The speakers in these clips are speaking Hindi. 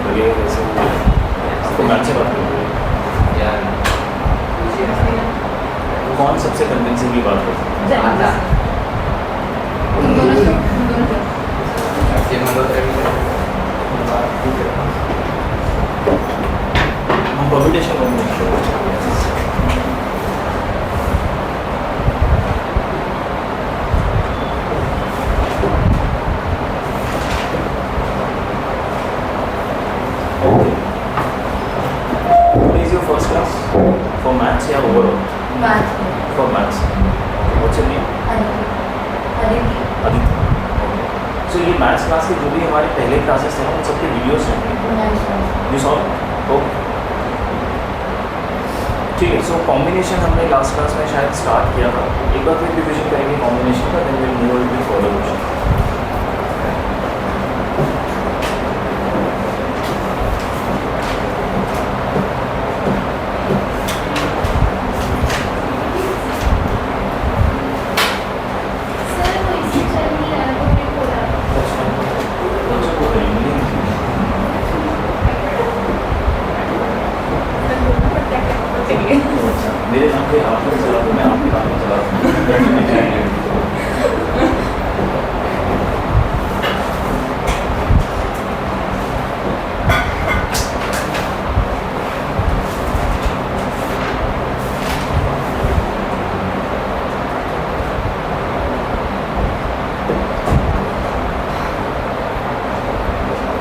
लगेगा जैसे आपको मैथ से बात करेंगे कौन सबसे कन्विंसिंगली बात करता है? हम permutation first class for maths या overall? For maths. What's your name? Aditi. सो ये मैथ्स क्लास के जो भी हमारे पहले क्लासेस थे उन सबके वीडियोस हैं यू सॉ? ओके ठीक है। सो कॉम्बिनेशन हमने लास्ट क्लास में शायद स्टार्ट किया था, एक बार फिर रिविजन करेंगे कॉम्बिनेशन का, then will move to follow question. मेरे नाम पे आप लोग चला दो, मैं आपके नाम पे चला दूँ।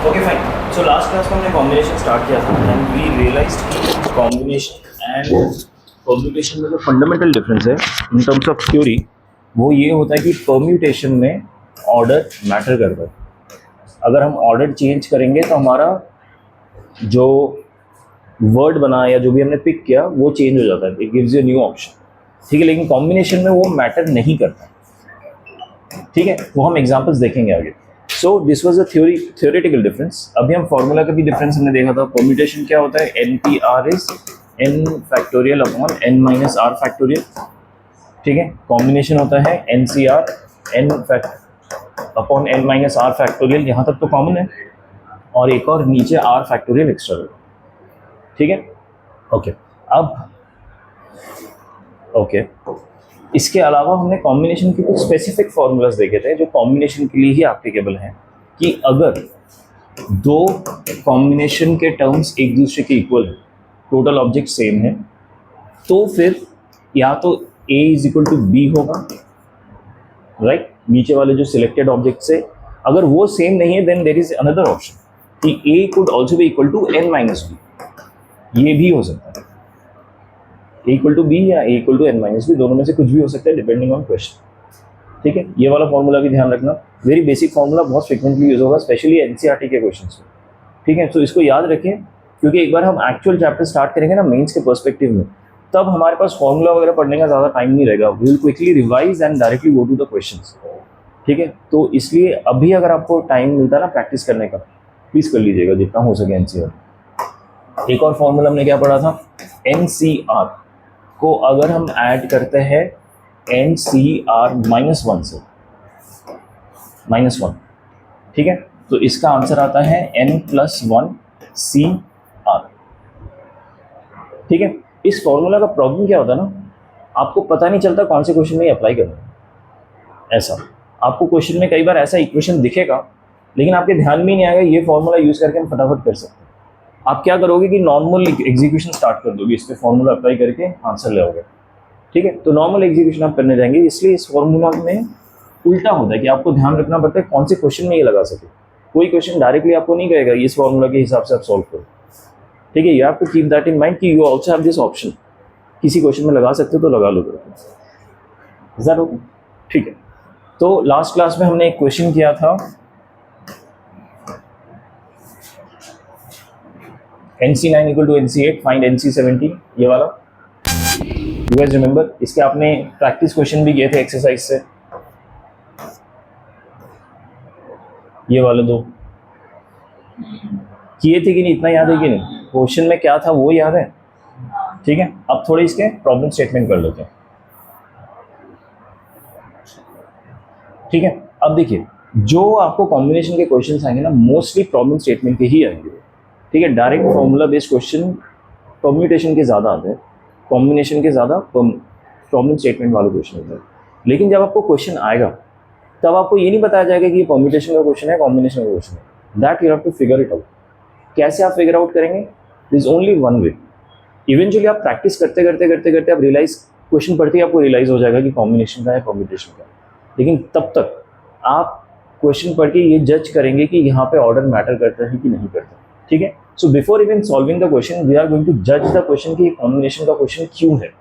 Okay fine. So last class में हमने कॉम्बिनेशन स्टार्ट किया था एंड वी रियलाइज्ड कि कॉम्बिनेशन एंड परम्यूटेशन में जो फंडामेंटल डिफरेंस है इन टर्म्स ऑफ थ्योरी वो ये होता है कि परम्यूटेशन में ऑर्डर मैटर करता है। अगर हम ऑर्डर चेंज करेंगे तो हमारा जो वर्ड बना या जो भी हमने पिक किया वो चेंज हो जाता है, it gives you new option. ठीक है, लेकिन कॉम्बिनेशन में वो मैटर नहीं करता। ठीक है, वो हम एग्जाम्पल्स देखेंगे आगे। So this was a theoretical difference. अभी हम फॉर्मूला का भी डिफरेंस हमने देखा था। परम्यूटेशन क्या होता है? N P R is n factorial upon n minus R factorial. ठीक है, कॉम्बिनेशन होता है N C R n upon n minus R factorial, यहाँ तक तो कॉमन है, और एक और नीचे आर फैक्टोरियल एक्स्ट्रा। ठीक है, ओके। अब ओके, इसके अलावा हमने कॉम्बिनेशन के कुछ स्पेसिफिक फॉर्मूलाज देखे थे जो कॉम्बिनेशन के लिए ही एप्लीकेबल हैं, कि अगर दो कॉम्बिनेशन के टर्म्स एक दूसरे के इक्वल है, टोटल ऑब्जेक्ट सेम है, तो फिर या तो a is equal to B होगा, राइट? नीचे वाले जो सिलेक्टेड ऑब्जेक्ट से अगर वो सेम नहीं है then there is another option कि a could also be equal to n minus B. ये भी हो सकता है, a इक्वल टू बी या a equal to n minus B, दोनों में से कुछ भी हो सकता है डिपेंडिंग ऑन क्वेश्चन। ठीक है, ये वाला फॉर्मूला भी ध्यान रखना, वेरी बेसिक फॉर्मूला, बहुत फ्रिक्वेंटली यूज होगा स्पेशली एनसीईआरटी के क्वेश्चंस में। ठीक है, तो इसको याद रखें, क्योंकि एक बार हम एक्चुअल चैप्टर स्टार्ट करेंगे ना मेंस के पर्सपेक्टिव में, तब हमारे पास फॉर्मूला वगैरह पढ़ने का ज़्यादा टाइम नहीं रहेगा। We will quickly revise and directly go to the questions. ठीक है, तो इसलिए अभी अगर आपको टाइम मिलता है ना प्रैक्टिस करने का, प्लीज़ कर लीजिएगा जितना हो सके एनसीईआर। एक और फॉर्मूला हमने क्या पढ़ा था? एनसीआर को अगर हम ऐड करते हैं एनसीआर माइनस वन से, -1, ठीक है, तो इसका आंसर आता है n+1 CR। ठीक है, इस फॉर्मूला का प्रॉब्लम क्या होता है ना, आपको पता नहीं चलता कौन से क्वेश्चन में अप्लाई करना है। ऐसा आपको क्वेश्चन में कई बार ऐसा इक्वेशन दिखेगा लेकिन आपके ध्यान में ही नहीं आएगा ये फॉर्मूला यूज़ करके हम फटाफट कर सकते हैं। आप क्या करोगे कि नॉर्मल एग्जीक्यूशन स्टार्ट कर दोगे, इस पर फॉर्मूला अप्लाई करके आंसर ले आओगे। ठीक है, तो नॉर्मल एग्जीक्यूशन आप करने जाएंगे, इसलिए इस फॉर्मूला में उल्टा होता है कि आपको ध्यान रखना पड़ता है कौन से क्वेश्चन में ये लगा सके। कोई क्वेश्चन डायरेक्टली आपको नहीं कहेगा इस फॉर्मूला के हिसाब से आप सॉल्व करो। ठीक है, you have to keep that in mind कि you also have this option, किसी क्वेश्चन में लगा सकते हो तो लगा लो। Is that okay? ठीक है, तो लास्ट क्लास में हमने एक क्वेश्चन किया था, NC9 equal to NC8 find NC17, ये वाला। You guys remember? इसके आपने प्रैक्टिस क्वेश्चन भी किए थे एक्सरसाइज से, ये वाले दो किए थे कि नहीं, इतना याद है कि नहीं? क्वेश्चन में क्या था वो याद है? ठीक है, अब थोड़े इसके प्रॉब्लम स्टेटमेंट कर लेते हैं। ठीक है, अब देखिए जो आपको कॉम्बिनेशन के क्वेश्चंस आएंगे ना मोस्टली प्रॉब्लम स्टेटमेंट के ही आएंगे। ठीक है, direct formula based question permutation के ज़्यादा आते हैं, कॉम्बिनेशन के ज़्यादा प्रॉब्लम स्टेटमेंट वाले क्वेश्चन होते हैं। लेकिन जब आपको क्वेश्चन आएगा तब आपको ये नहीं बताया जाएगा कि ये परम्यूटेशन का क्वेश्चन है, कॉम्बिनेशन का क्वेश्चन है। That you have to figure it out. कैसे आप फिगर आउट करेंगे? This only one way. Eventually आप प्रैक्टिस करते करते करते करते आप रियलाइज, क्वेश्चन पढ़ते ही आपको रियलाइज हो जाएगा कि कॉम्बिनेशन का है, परम्यूटेशन का। लेकिन तब तक आप क्वेश्चन पढ़ के ये जज करेंगे कि यहाँ पे ऑर्डर मैटर करता है कि नहीं करता। ठीक है, so before even solving the question we are going to जज द क्वेश्चन कि कॉम्बिनेशन का क्वेश्चन क्यों है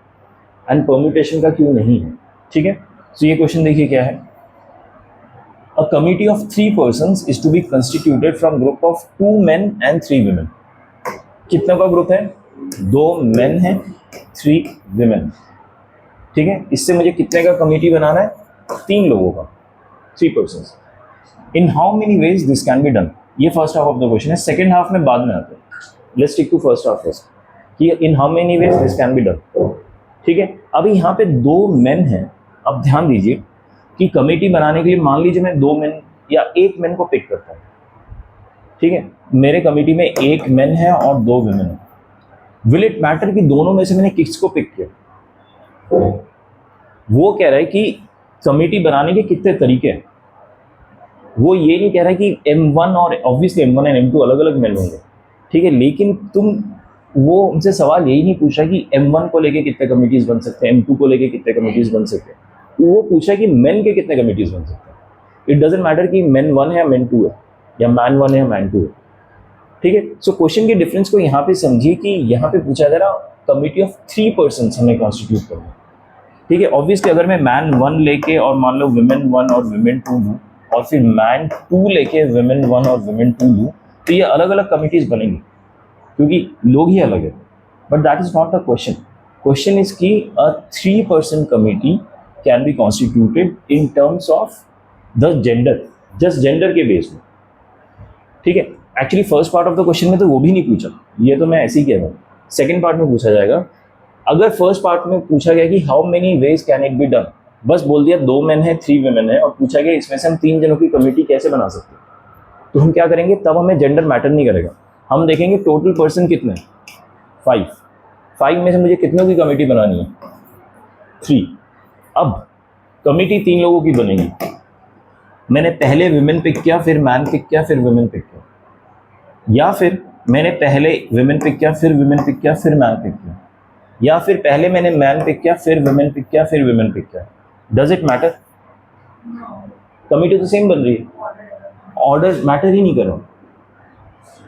एंड परम्यूटेशन का क्यों नहीं है। ठीक है, सो ये क्वेश्चन देखिए क्या है। A committee of 3 persons is to be constituted from group of 2 men and 3 women. कितने का ग्रुप है? 2 men हैं, 3 women। ठीक है, इससे मुझे कितने का कमिटी बनाना है? 3 लोगों का, 3 persons। In how many ways this can be done? ये first half of the question है, सेकेंड हाफ में बाद में आते हैं। Let's stick to first half first कि in how many ways this can be done. ठीक है, अभी यहाँ पे 2 men हैं। अब ध्यान दीजिए कि कमेटी बनाने के लिए मान लीजिए मैं 2 men या 1 men को पिक करता हूँ। ठीक है, मेरे कमेटी में 1 men है और 2 women है। विल इट मैटर कि दोनों में से मैंने किसको पिक किया? वो कह रहा है कि कमेटी बनाने के कितने तरीके हैं। वो ये नहीं कह रहा है कि M1 और ऑब्वियसली M1 एंड M2 अलग अलग men होंगे। ठीक है, लेकिन वो उनसे सवाल यही नहीं पूछा कि M1 को लेके कितने कमिटीज बन सकते हैं, M2 को लेके कितने कमिटीज बन सकते हैं। वो पूछा कि मेन के कितने कमिटीज बन सकते हैं। इट डजेंट मैटर कि मेन 1 है या मेन 2 है या मैन 1 है या मैन 2 है। ठीक है, सो क्वेश्चन के डिफरेंस को यहाँ पे समझिए कि यहाँ पे पूछा जा रहा कमिटी ऑफ 3 पर्सन्स हमें कॉन्स्टिट्यूट करना है। ठीक है, ऑब्वियसली अगर मैं मैन 1 लेके और मान लो वुमेन 1 और वुमेन 2 लूँ और फिर मैन 2 लेके वुमेन 1 और वुमेन 2 लूँ तो ये अलग अलग कमिटीज बनेंगी क्योंकि लोग ही अलग है। But that is not the question. Question is कि अ 3 person committee can be constituted in terms of the gender, just gender के बेस में। ठीक है, actually first part of the question में तो वो भी नहीं पूछा, ये तो मैं ऐसे ही कह रहा हूँ। सेकंड पार्ट में पूछा जाएगा। अगर फर्स्ट पार्ट में पूछा गया कि how many ways can it be done, बस बोल दिया 2 men है 3 women है और पूछा गया इसमें से हम 3 जनों की कमेटी कैसे बना सकते हैं, तो हम क्या करेंगे? तब हमें जेंडर मैटर नहीं करेगा। हम देखेंगे टोटल पर्सन कितने, 5 में से मुझे कितनों की कमेटी बनानी है? 3। अब कमिटी 3 लोगों की बनेगी। मैंने पहले विमेन पिक किया, फिर मैन पिक किया, फिर वुमेन पिक किया, या फिर मैंने पहले विमेन पिक किया, फिर वुमेन पिक किया, फिर मैन पिक किया, या फिर पहले मैंने मैन पिक किया, फिर वुमेन पिक किया, फिर वुमेन पिक किया। Does it matter? कमिटी तो सेम बन रही है, ऑर्डर मैटर ही नहीं कर रहा।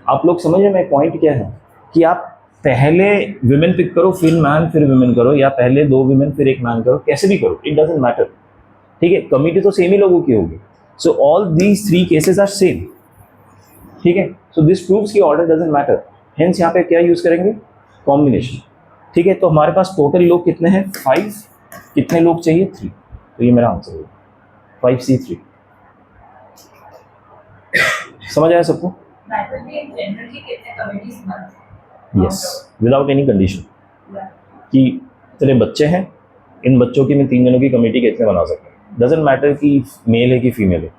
आप लोग समझ रहे हैं पॉइंट क्या है कि आप पहले विमेन पिक करो, फिर मैन, फिर वुमेन करो, या पहले 2 विमेन फिर 1 मैन करो, कैसे भी करो, इट डजंट मैटर। ठीक है, कमिटी तो सेम ही लोगों की होगी। So all these 3 cases are same. ठीक है, सो दिस प्रूव्स कि ऑर्डर डजंट मैटर। हेंस यहाँ पे क्या यूज करेंगे? कॉम्बिनेशन। ठीक है, तो हमारे पास टोटल लोग कितने हैं? 5। कितने लोग चाहिए? 3। तो ये मेरा आंसर होगा 5C3। समझ आया सबको? यस, विदाउट एनी कंडीशन कि इतने बच्चे हैं, इन बच्चों की मैं 3 जनों की कमेटी कितने बना सकता हूँ। डजेंट मैटर कि मेल है कि फीमेल है।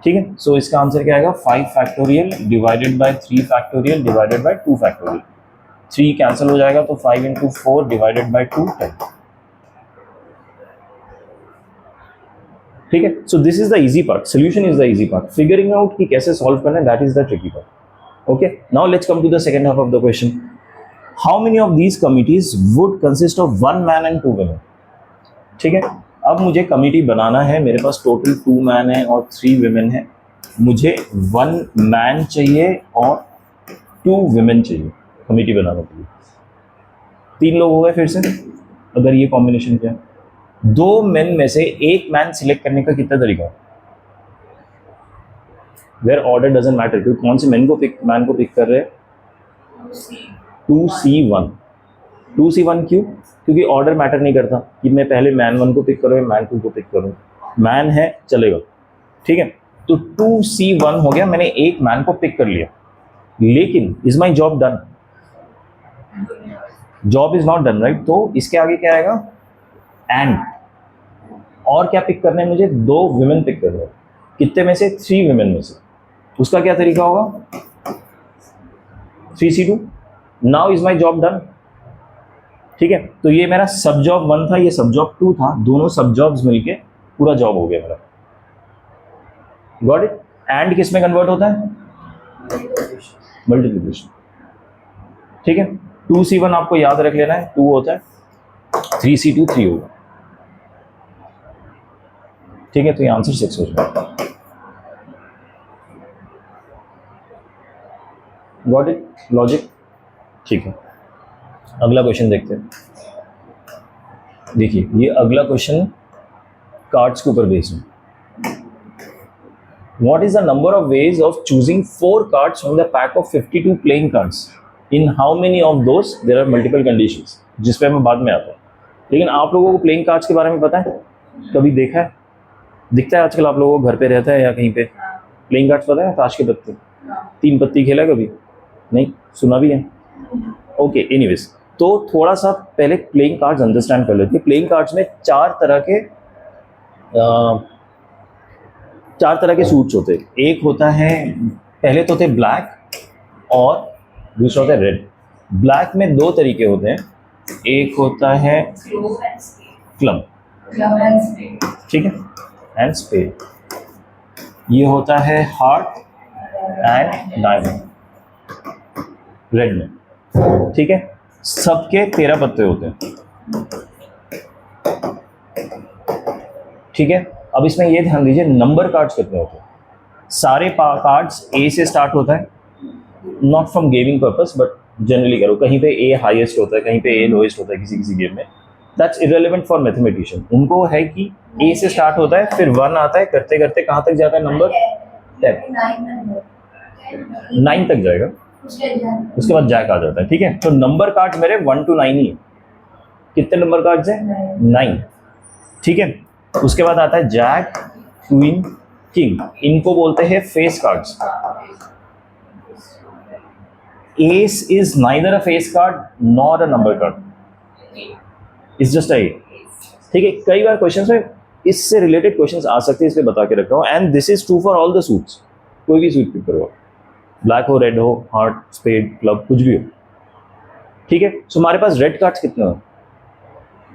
ठीक है, सो इसका आंसर क्या आएगा? 5 factorial divided by 3 factorial divided by 2 factorial. 3 cancel हो जाएगा तो 5 × 4 डिवाइडेड बाय 2 10। ठीक है, so this is the easy part, solution is the easy part, figuring out कि कैसे सॉल्व करना है, that is the tricky part. Okay, now let's come to the second half of the question. How many of these committees would consist of 1 man and 2 women? ठीक है, अब मुझे कमिटी बनाना है, मेरे पास टोटल 2 मैन है और 3 women है। मुझे 1 मैन चाहिए और 2 women चाहिए कमिटी बनाने के लिए। 3 लोग हो गए फिर से। अगर ये कॉम्बिनेशन क्या है? 2 men में से 1 मैन सिलेक्ट करने का कितना तरीका है? वेयर ऑर्डर डजंट मैटर, क्योंकि कौन से मैन को पिक कर रहे हैं? 2C1। 2C1 क्यों? क्योंकि ऑर्डर मैटर नहीं करता कि मैं पहले मैन 1 को पिक करूँ या मैन 2 को पिक करूँ, मैन है चलेगा। ठीक है, तो 2C1 हो गया, मैंने 1 मैन को पिक कर लिया। लेकिन is my job done? Job is not done, right? तो इसके आगे क्या आएगा? एंड और क्या पिक करना है मुझे? 2 women पिक कर रहे हैं। कितने में से? 3 women में से। उसका क्या तरीका होगा? 3C2, now is my job done. ठीक है, तो ये मेरा सब जॉब 1 था, ये सब जॉब 2 था, दोनों सब जॉब्स मिलके पूरा जॉब हो गया मेरा। Got it? एंड किस में कन्वर्ट होता है? मल्टीप्लिकेशन। ठीक है, 2C1 आपको याद रख लेना है, 2 होता है, 3C2 3 होगा। ठीक है, तो ये आंसर 6 हो जाएगा। Got it? लॉजिक? ठीक है, अगला क्वेश्चन देखते हैं। देखिए, ये अगला क्वेश्चन कार्ड्स के ऊपर बेस्ड है। What is the number of ways of choosing 4 cards from the pack of 52 playing cards? In how many of those there are multiple conditions? जिस पे मैं बाद में आता हूँ, लेकिन आप लोगों को प्लेइंग कार्ड्स के बारे में पता है? कभी देखा है? दिखता है आजकल आप लोगों को, घर पे रहता है या कहीं पे? प्लेइंग कार्ड्स पता है? ताश के पत्ते, 3 पत्ती खेला कभी? नहीं, सुना भी है? ओके, एनीवेज, तो थोड़ा सा पहले प्लेइंग कार्ड्स अंडरस्टैंड कर लेते हैं। प्लेइंग कार्ड्स में 4 तरह के सूट्स होते हैं। एक होता है, पहले तो होते ब्लैक और दूसरा होता है रेड। ब्लैक में 2 तरीके होते हैं, एक होता है क्लब, ठीक है, एंड स्पेड। ये होता है हार्ट एंड डायमंड रेड में, ठीक है। सबके 13 पत्ते होते हैं, ठीक है। अब इसमें ये ध्यान दीजिए, नंबर कार्ड्स कितने होते हैं? सारे कार्ड्स ए से स्टार्ट होता है, not from gaming purpose but generally करो, कहीं पे ए हाईएस्ट होता है, कहीं पे ए लोएस्ट होता है किसी किसी गेम में। That's irrelevant for mathematician. उनको है कि ए से स्टार्ट होता है, फिर 1 आता है, करते करते कहाँ तक जाता है नंबर? 10, 9 तक जाएगा, उसके बाद जैक आ जाता है, ठीक है। तो नंबर कार्ड मेरे 1 to 9 ही है। कितने नंबर कार्ड्स हैं? 9, ठीक है। उसके बाद आता है जैक, क्वीन, किंग, इनको बोलते हैं face cards. S is neither a face card nor a number card, it's just a, ठीक है। कई बार क्वेश्चंस में इससे रिलेटेड क्वेश्चंस आ सकते हैं, इसलिए बता के रख रहा हूँ। And this is true for all the suits, कोई भी सूट पिक करो, ब्लैक हो, रेड हो, हार्ट, स्पेड, क्लब, कुछ भी हो, ठीक है। सो हमारे पास रेड कार्ड्स कितने हो?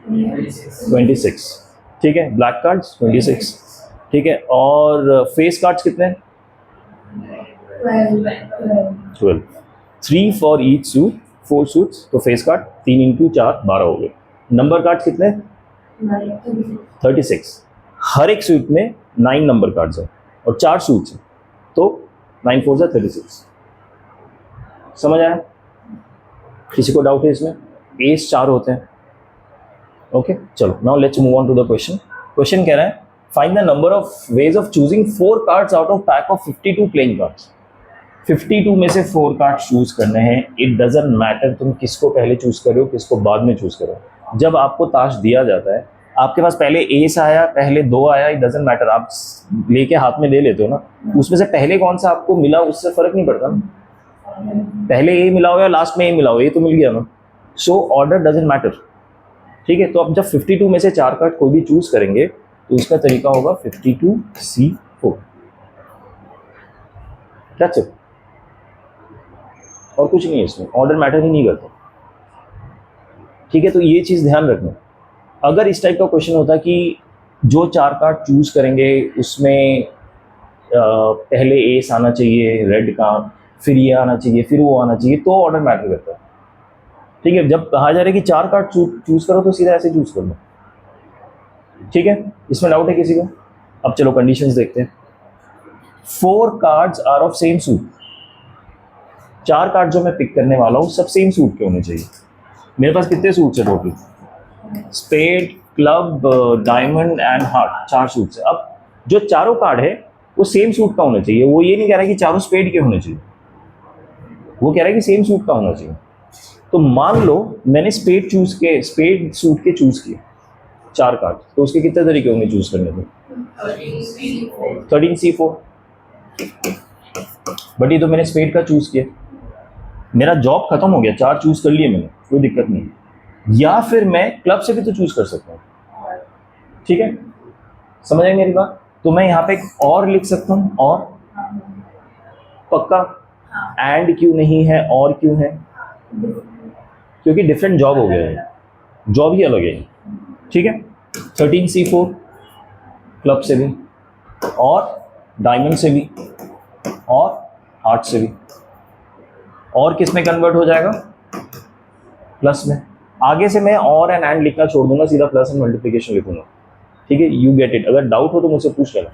26, ठीक है। ब्लैक कार्ड्स 26, ठीक है। और फेस कार्ड्स कितने हैं? 12, 3 फॉर ईच सूट, 4 सूट्स, तो फेस कार्ड 3 इंटू 4 12 हो गए। नंबर कार्ड्स कितने? 36। हर एक सूट में 9 नंबर कार्ड्स हैं और 4 सूट्स हैं, तो 9 4 36। समझ आया? किसी को डाउट है इसमें? एस 4 होते हैं, ओके। चलो, now let's move on to the question. Question कह रहा है, find the number of ways of choosing 4 cards out of pack of 52 playing cards. 52 में से 4 कार्ड चूज करने हैं। इट डजंट मैटर तुम किसको पहले चूज कर रहे हो, किसको बाद में चूज करो। जब आपको ताश दिया जाता है, आपके पास पहले एस आया, पहले 2 आया, इट डजंट मैटर, आप लेके हाथ में ले लेते हो ना, उसमें से पहले कौन सा आपको मिला उससे फर्क नहीं पड़ता ना। पहले ए मिला हो या लास्ट में ए मिला हो, ये तो मिल गया ना। सो ऑर्डर डजंट मैटर, ठीक है। तो अब जब 52 में से 4 कार्ड कोई भी चूज करेंगे तो उसका तरीका होगा 52C4, दैट्स इट। और कुछ नहीं है इसमें, ऑर्डर मैटर ही नहीं करता, ठीक है। तो ये चीज़ ध्यान रखना। अगर इस टाइप का क्वेश्चन होता कि जो 4 कार्ड चूज करेंगे उसमें पहले एस आना चाहिए रेड का, फिर ये आना चाहिए, फिर वो आना चाहिए, तो ऑर्डर मैटर करता है, ठीक है। जब कहा जा रहा है कि 4 कार्ड चूज करो तो सीधा ऐसे चूज कर लो, ठीक है। इसमें डाउट है किसी को? अब चलो कंडीशंस देखते हैं। 4 cards are of same suit. 4 card जो मैं पिक करने वाला हूँ सब सेम सूट के होने चाहिए। मेरे पास कितने सूट्स है total? Spade, club, diamond and heart, 4 suits है। अब जो चारों कार्ड है वो सेम सूट का होना चाहिए। वो ये नहीं कह रहा कि चारों स्पेड के होने चाहिए, वो कह रहा है कि सेम सूट का होना चाहिए। तो मान लो मैंने स्पेड सूट के चूज किए 4 कार्ड, तो उसके कितने तरीके होंगे चूज करने के? 13C4, बट ये तो मैंने स्पेड का चूज किया, मेरा जॉब खत्म हो गया, 4 चूज कर लिए मैंने, कोई दिक्कत नहीं। या फिर मैं क्लब से भी तो चूज कर सकता हूँ, ठीक है। समझ आए मेरी बात? तो मैं यहाँ पे एक और लिख सकता हूँ, और पक्का एंड क्यों नहीं है और क्यों है? क्योंकि डिफरेंट जॉब हो गया है, जॉब ही अलग है, ठीक है। 13C4 क्लब से भी और डायमंड से भी और हार्ट से भी, और किस में कन्वर्ट हो जाएगा? प्लस में। आगे से मैं और एंड लिखना छोड़ दूंगा, सीधा प्लस एंड मल्टीप्लिकेशन लिखूंगा, ठीक है। You get it. अगर डाउट हो तो मुझसे पूछ लेना,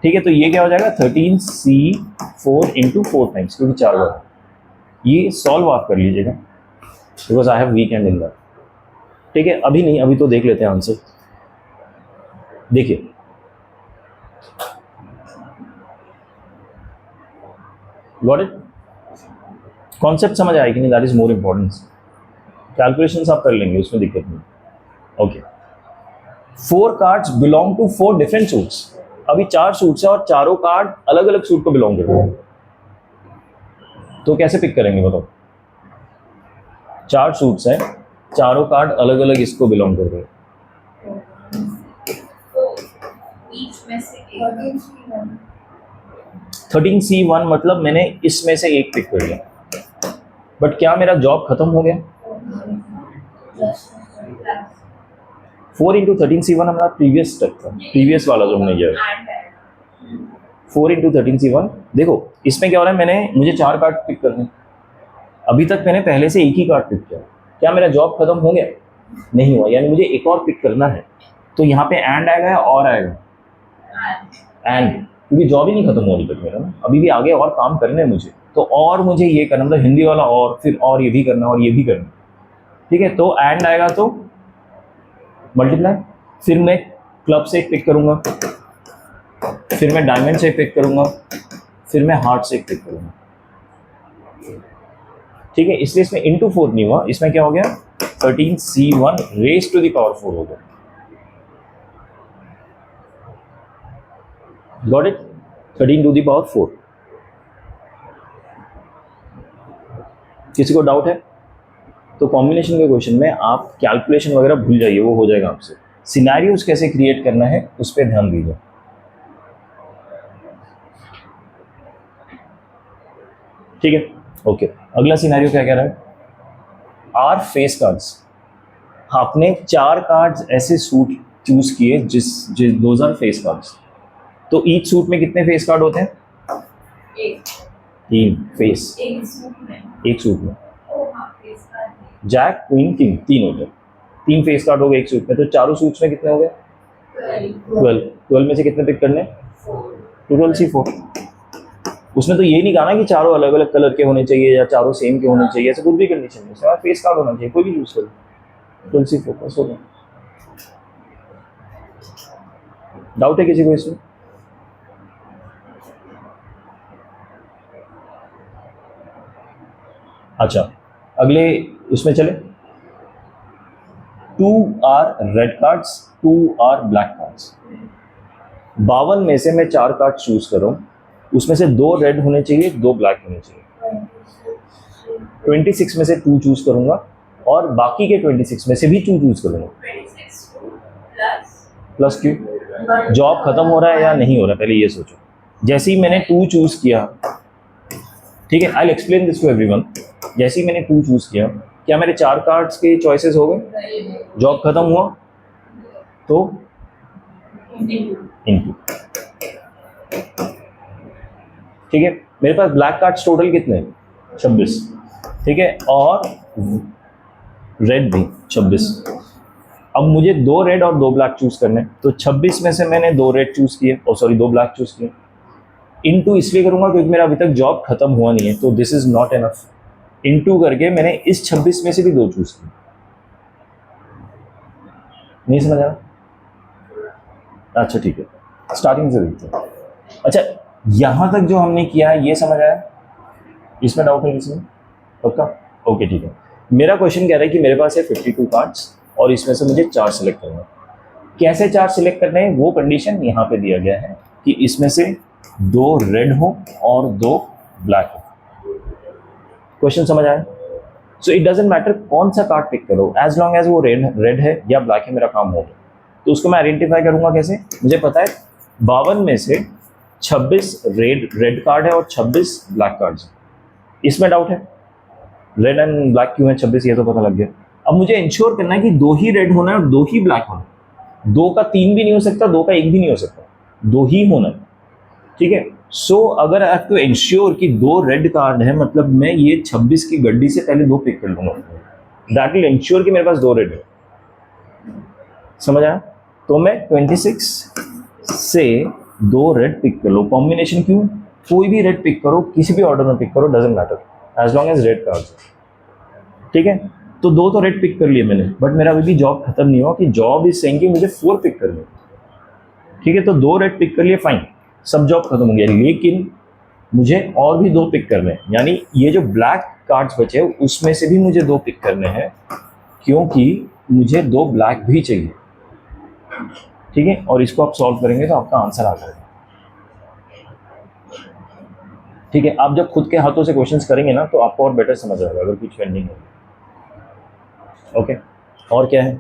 ठीक है। तो ये क्या हो जाएगा? 13C4 इंटू 4 टाइम्स, क्योंकि 4 बार। ये सॉल्व आप कर लीजिएगा, because I have weekend in that, ठीक है। अभी नहीं, अभी तो देख लेते हैं आंसर। देखिए, गॉट इट? कॉन्सेप्ट समझ आएगी नहीं, that is more important. Calculations आप कर लेंगे, उसमें दिक्कत नहीं। Okay, 4 cards belong to 4 different suits. अभी 4 सूट्स है और चारों कार्ड अलग अलग सूट को बिलोंग करते हैं, तो कैसे पिक करेंगे बताओ? 4 सूट्स हैं, चारों कार्ड अलग अलग इसको बिलोंग करते हैं। ईच में से 13C1 मतलब मैंने इसमें से एक पिक कर लिया, बट क्या मेरा जॉब खत्म हो गया? 4 इंटू 13C1 हमारा प्रीवियस स्टेप था, प्रीवियस वाला जो हमने किया। 4 इंटू 13C1, देखो इसमें क्या हो रहा है, मुझे 4 कार्ड पिक करने, अभी तक मैंने पहले से एक ही कार्ड पिक किया। क्या मेरा जॉब खत्म हो गया? नहीं हुआ, यानी मुझे एक और पिक करना है। तो यहाँ पे एंड आएगा और आएगा एंड, क्योंकि जॉब ही नहीं खत्म हो अभी तक मेरा ना, अभी भी आगे और काम करने हैं मुझे। तो और मुझे ये करना, मतलब हिंदी वाला और, फिर और ये भी करना और ये भी करना, ठीक है। तो एंड आएगा तो मल्टीप्लाई, फिर मैं क्लब से एक पिक करूंगा, फिर मैं डायमंड से एक पिक करूंगा, फिर मैं हार्ट से एक पिक करूंगा, ठीक है। इसलिए इसमें इंटू 4 नहीं हुआ, इसमें क्या हो गया? 13C1 raise to the power 4 हो गया। Got it? 13 to the power 4। किसी को डाउट है? तो कॉम्बिनेशन के क्वेश्चन में आप कैलकुलेशन वगैरह भूल जाइए, वो हो जाएगा आपसे। सिनेरियोज कैसे क्रिएट करना है उस पर ध्यान दीजिए, ठीक है। ओके, अगला सिनेरियो क्या कह रहा है? Are face cards. आपने 4 कार्ड्स ऐसे सूट चूज किए जिस दोज आर फेस कार्ड्स। तो ईच सूट में कितने फेस कार्ड होते हैं? 3 फेस, एक सूट में। जैक, क्वीन, किंग 3 होते हैं, 3 फेस कार्ड हो गए एक सूट में। तो चारों सूट्स में कितने हो गए? 12 में से कितने पिक करने? 12C4। उसमें तो ये नहीं कहा ना कि चारों अलग अलग कलर के होने चाहिए या चारों सेम के होने चाहिए, ऐसे कुछ भी कंडीशन नहीं, उसके बाद फेस कार्ड होना चाहिए, कोई भी यूज करो। 12C4 बस हो गया। डाउट है किसी को इसमें? अच्छा, अगले उसमें चले। 2 are red cards, 2 are black cards. 52 में से मैं 4 कार्ड चूज कर रहा हूँ, उसमें से 2 रेड होने चाहिए, 2 ब्लैक होने चाहिए। 26 में से 2 चूज करूंगा और बाकी के 26 में से भी 2 चूज करूंगा। प्लस क्यों? जॉब खत्म हो रहा है या नहीं हो रहा है, पहले ये सोचो। जैसे ही मैंने 2 चूज किया, ठीक है, I will explain this to everyone. जैसे ही मैंने 2 चूज किया, क्या मेरे 4 कार्ड्स के चॉइसेस हो गए? जॉब खत्म हुआ तो इनटू, ठीक है। मेरे पास ब्लैक कार्ड्स टोटल कितने हैं? 26, ठीक है, और रेड भी 26। अब मुझे 2 रेड और 2 ब्लैक चूज करने, तो 26 में से मैंने 2 रेड चूज किए, और सॉरी 2 ब्लैक चूज किए। इनटू इसलिए करूंगा क्योंकि मेरा अभी तक जॉब खत्म हुआ नहीं है, तो this is not enough. Into करके मैंने इस 26 में से भी 2 चूज किए। नहीं समझ आ रहा? अच्छा ठीक है, स्टार्टिंग से देखते हैं। अच्छा, यहां तक जो हमने किया है ये समझ आया? इसमें डाउट है किसी में? पक्का? ओके ठीक है। मेरा क्वेश्चन कह रहा है कि मेरे पास है 52 कार्ड्स और इसमें से मुझे 4 सिलेक्ट करना है। कैसे 4 सिलेक्ट करने हैं वो कंडीशन यहाँ पे दिया गया है कि इसमें से 2 रेड हो और 2 ब्लैक हो। क्वेश्चन समझ आया? सो इट डजेंट मैटर कौन सा कार्ड पिक करो, एज लॉन्ग एज वो रेड है या ब्लैक है, मेरा काम हो गया। तो उसको मैं आइडेंटिफाई करूंगा कैसे? मुझे पता है 52 में से 26 रेड कार्ड है और 26 ब्लैक कार्ड्स है। इसमें डाउट है? रेड एंड ब्लैक क्यों है 26, ये तो पता लग गया। अब मुझे इंश्योर करना है कि 2 ही रेड होना है और 2 ही ब्लैक होना है। 2 का 3 भी नहीं हो सकता, 2 का 1 भी नहीं हो सकता, 2 ही होना है, ठीक है। सो अगर आई हैव टू इंश्योर कि 2 रेड कार्ड है, मतलब मैं ये 26 की गड्डी से पहले 2 पिक कर लूंगा, दैट विल इंश्योर कि मेरे पास 2 रेड है। समझ आया? तो मैं 26 से 2 रेड पिक कर लो। कॉम्बिनेशन क्यों? कोई भी रेड पिक करो, किसी भी ऑर्डर में पिक करो, doesn't matter, as long as red cards, ठीक है। तो 2 तो रेड पिक कर लिए मैंने, बट मेरा अभी भी जॉब खत्म नहीं हुआ कि जॉब इज सेइंग कि मुझे 4 पिक करने, ठीक है। तो 2 रेड पिक कर लिए, फाइन, सब जॉब खत्म हो गया, लेकिन मुझे और भी 2 पिक करने हैं, यानी ये जो ब्लैक कार्ड्स बचे उसमें से भी मुझे 2 पिक करने हैं, क्योंकि मुझे 2 ब्लैक भी चाहिए, ठीक है। और इसको आप सॉल्व करेंगे तो आपका आंसर आ जाएगा, ठीक है। आप जब खुद के हाथों से क्वेश्चंस करेंगे ना तो आपको और बेटर समझ आएगा अगर कुछ पेंडिंग है, ओके। और क्या है?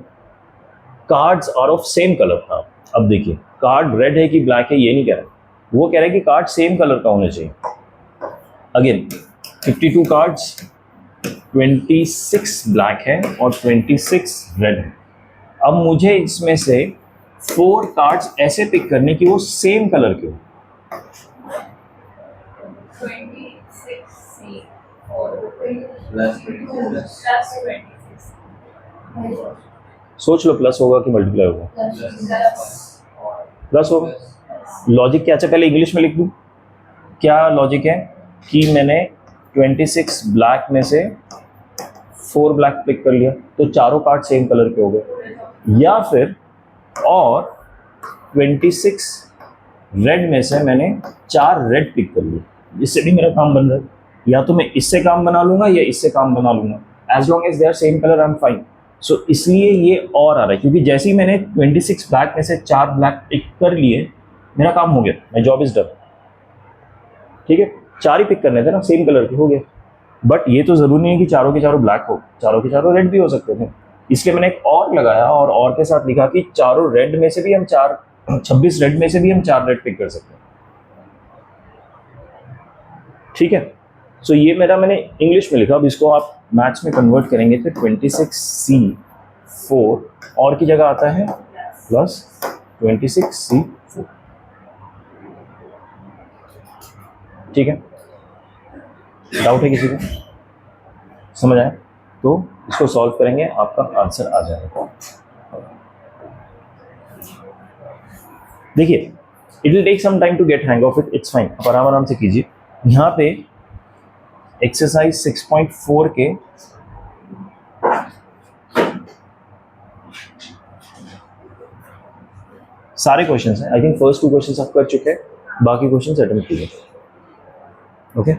Cards are of same colour था। अब देखिए, कार्ड रेड है कि ब्लैक है ये नहीं कह रहा, वो कह रहा है कि कार्ड सेम कलर का होना चाहिए। अगेन 52 कार्ड्स, 26 ब्लैक है और 26 रेड है। अब मुझे इसमें से 4 कार्ड्स ऐसे पिक करने की वो सेम कलर के हो। 26 C और प्लस plus 26 सोच लो प्लस होगा कि मल्टीप्लाई होगा? plus प्लस होगा। लॉजिक क्या? अच्छा पहले इंग्लिश में लिख दूँ। क्या लॉजिक है कि मैंने 26 ब्लैक में से 4 ब्लैक पिक कर लिया तो चारों कार्ड सेम कलर के हो गए, या फिर और 26 रेड में से मैंने 4 रेड पिक कर लिए, इससे भी मेरा काम बन रहा है। या तो मैं इससे काम बना लूंगा या इससे काम बना लूंगा, as long as they are same colour I am fine. So इसलिए ये और आ रहा है, क्योंकि जैसे ही मैंने 26 ब्लैक में से 4 ब्लैक पिक कर लिए, मेरा काम हो गया, माई जॉब इज डन, ठीक है। 4 ही पिक करने थे ना, सेम कलर के, हो गए। बट ये तो जरूरी नहीं है कि चारों के चारों ब्लैक हो, चारों के चारों रेड भी हो सकते थे। इसलिए मैंने एक और लगाया और के साथ लिखा कि चारों रेड में से भी हम 26 रेड में से भी हम 4 रेड पिक कर सकते हैं, ठीक है। सो ये मैंने इंग्लिश में लिखा। अब इसको आप मैथ्स में कन्वर्ट करेंगे तो 26C4 और की जगह आता है प्लस 26C4, ठीक है। डाउट है किसी को? समझ आया? तो इसको सॉल्व करेंगे, आपका आंसर आ जाएगा। देखिए, it will take some time to get hang of it, it's fine, आप आराम आराम से कीजिए। यहाँ पे एक्सरसाइज 6.4 के सारे क्वेश्चंस हैं। आई थिंक फर्स्ट 2 क्वेश्चंस आप कर चुके हैं, बाकी क्वेश्चंस अटेम्प्ट कीजिए, ओके।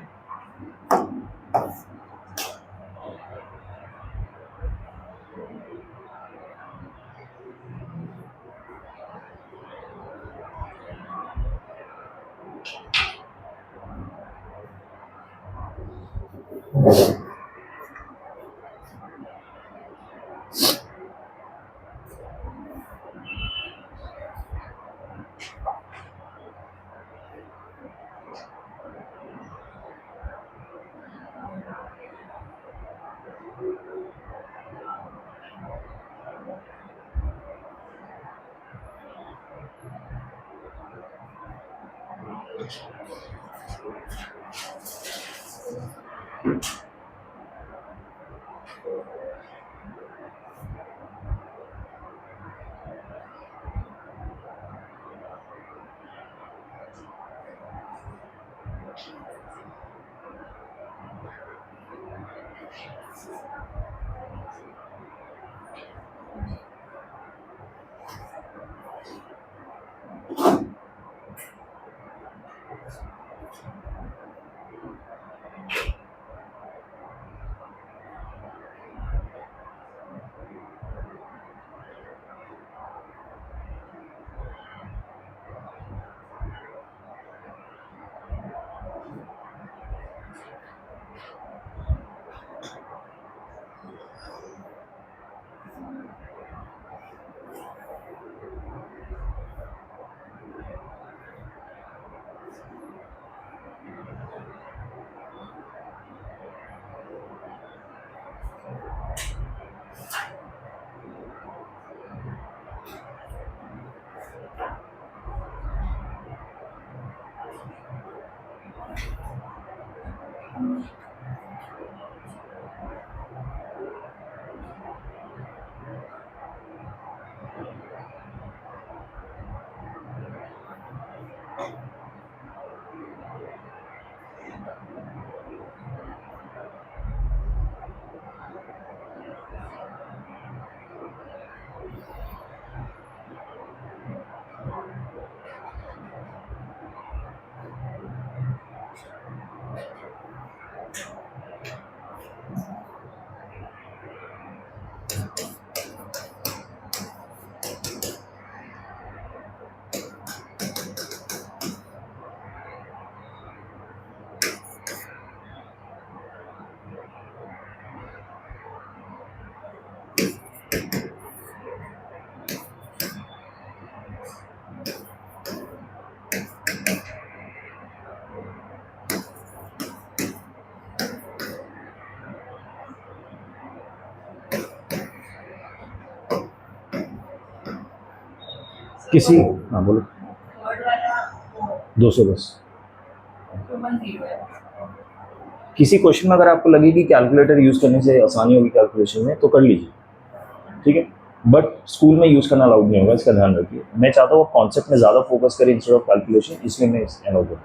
किसी, हाँ बोलो। थर्ड वाला वो 210। 210 है। किसी क्वेश्चन में अगर आपको लगे कि कैलकुलेटर यूज़ करने से आसानी होगी कैलकुलेशन में तो कर लीजिए, ठीक है, बट स्कूल में यूज़ करना अलाउड नहीं होगा, इसका ध्यान रखिए। मैं चाहता हूँ कॉन्सेप्ट में ज़्यादा फोकस करें इंस्टेड ऑफ कैलकुलेशन, इसलिए मैं इस अलाउ करूँ।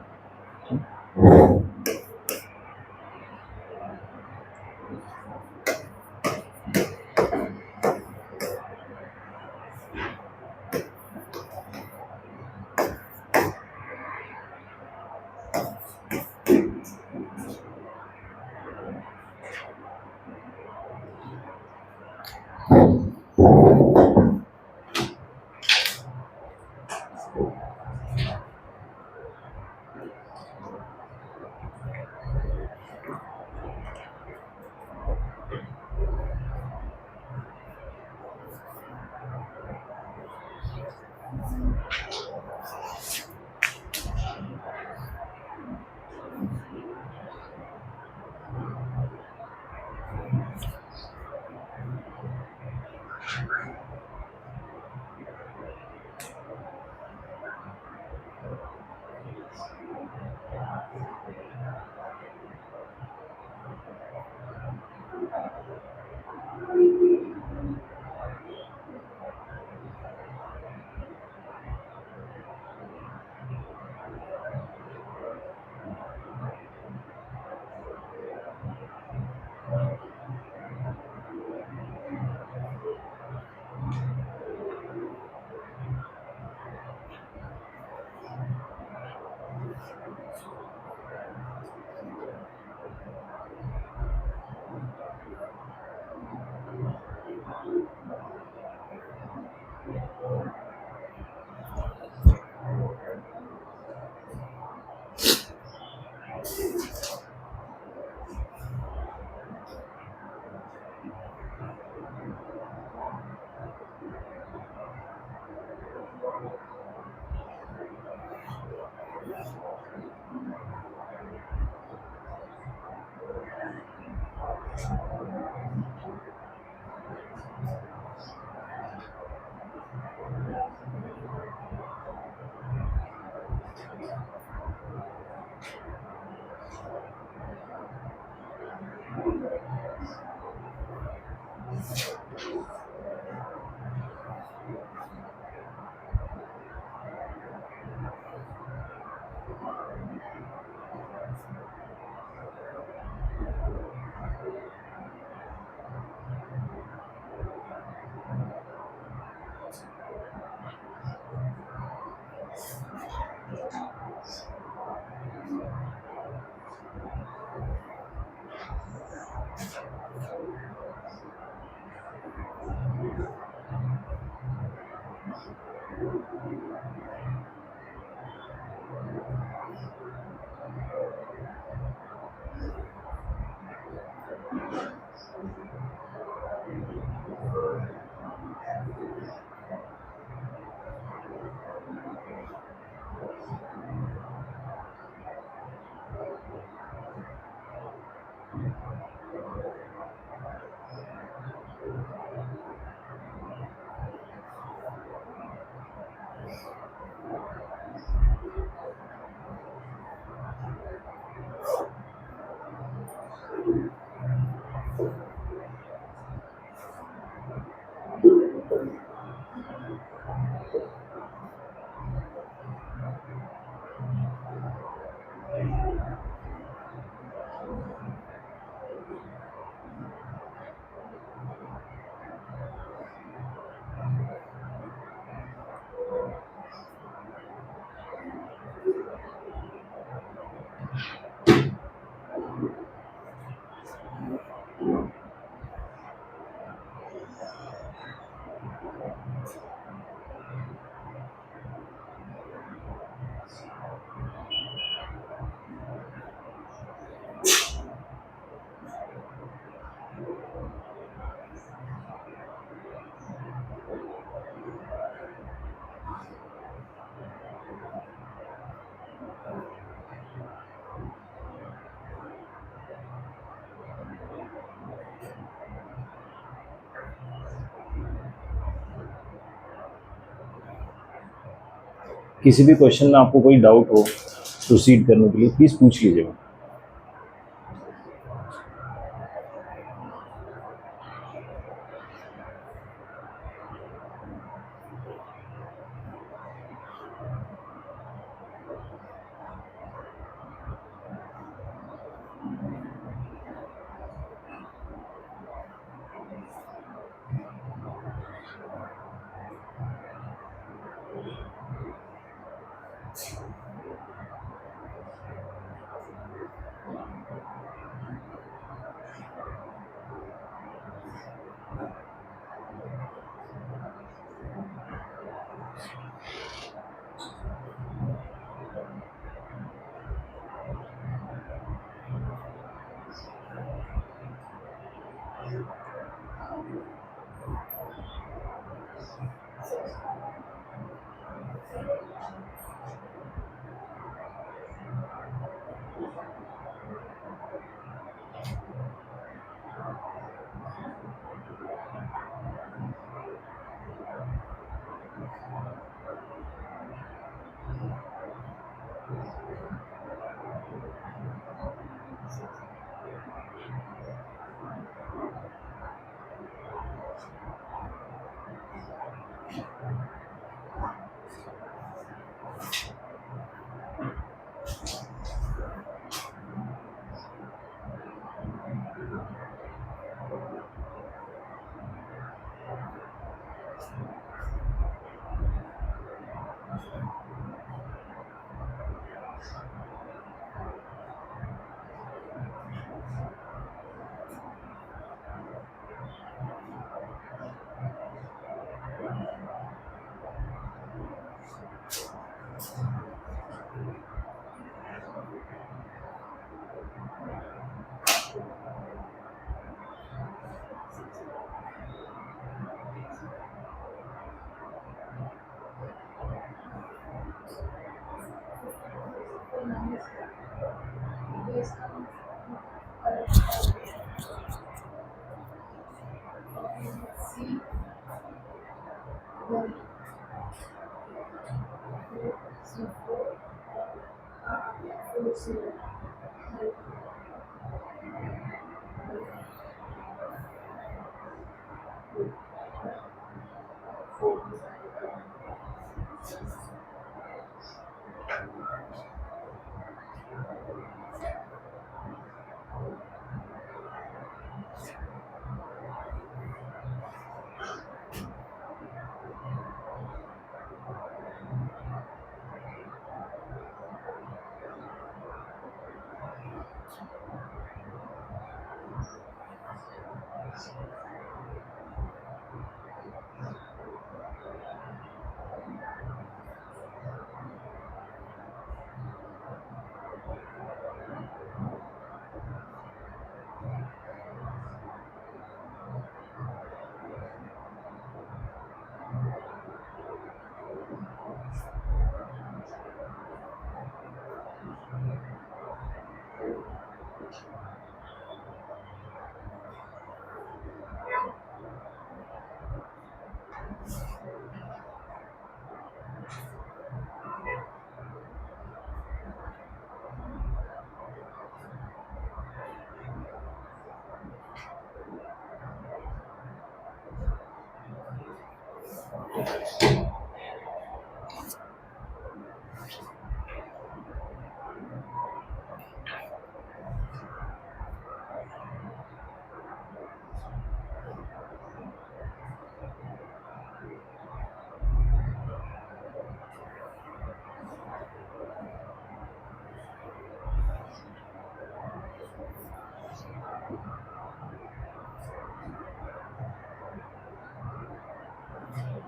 किसी भी क्वेश्चन में आपको कोई डाउट हो प्रोसीड करने के लिए प्लीज़ पूछ लीजिएगा।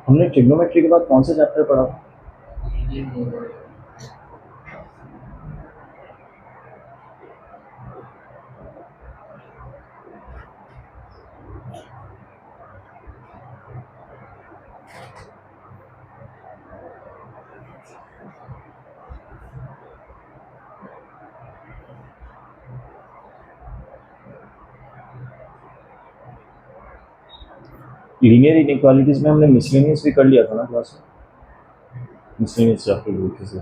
हमने ट्रिग्नोमेट्री के बाद कौन सा चैप्टर पढ़ा था? लीनियर इनइक्वालिटीज में हमने मिसलेनियस भी कर लिया था ना क्लास में। miscellaneous chapter group is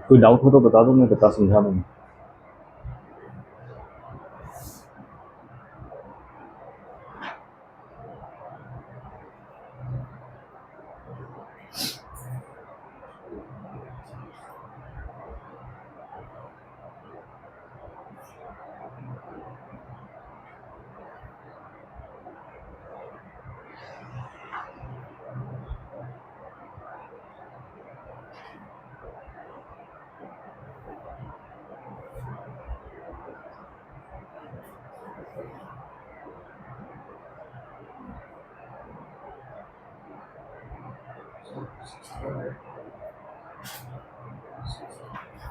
कोई डाउट हो तो बता दो, मैं बता समझा दूँगा।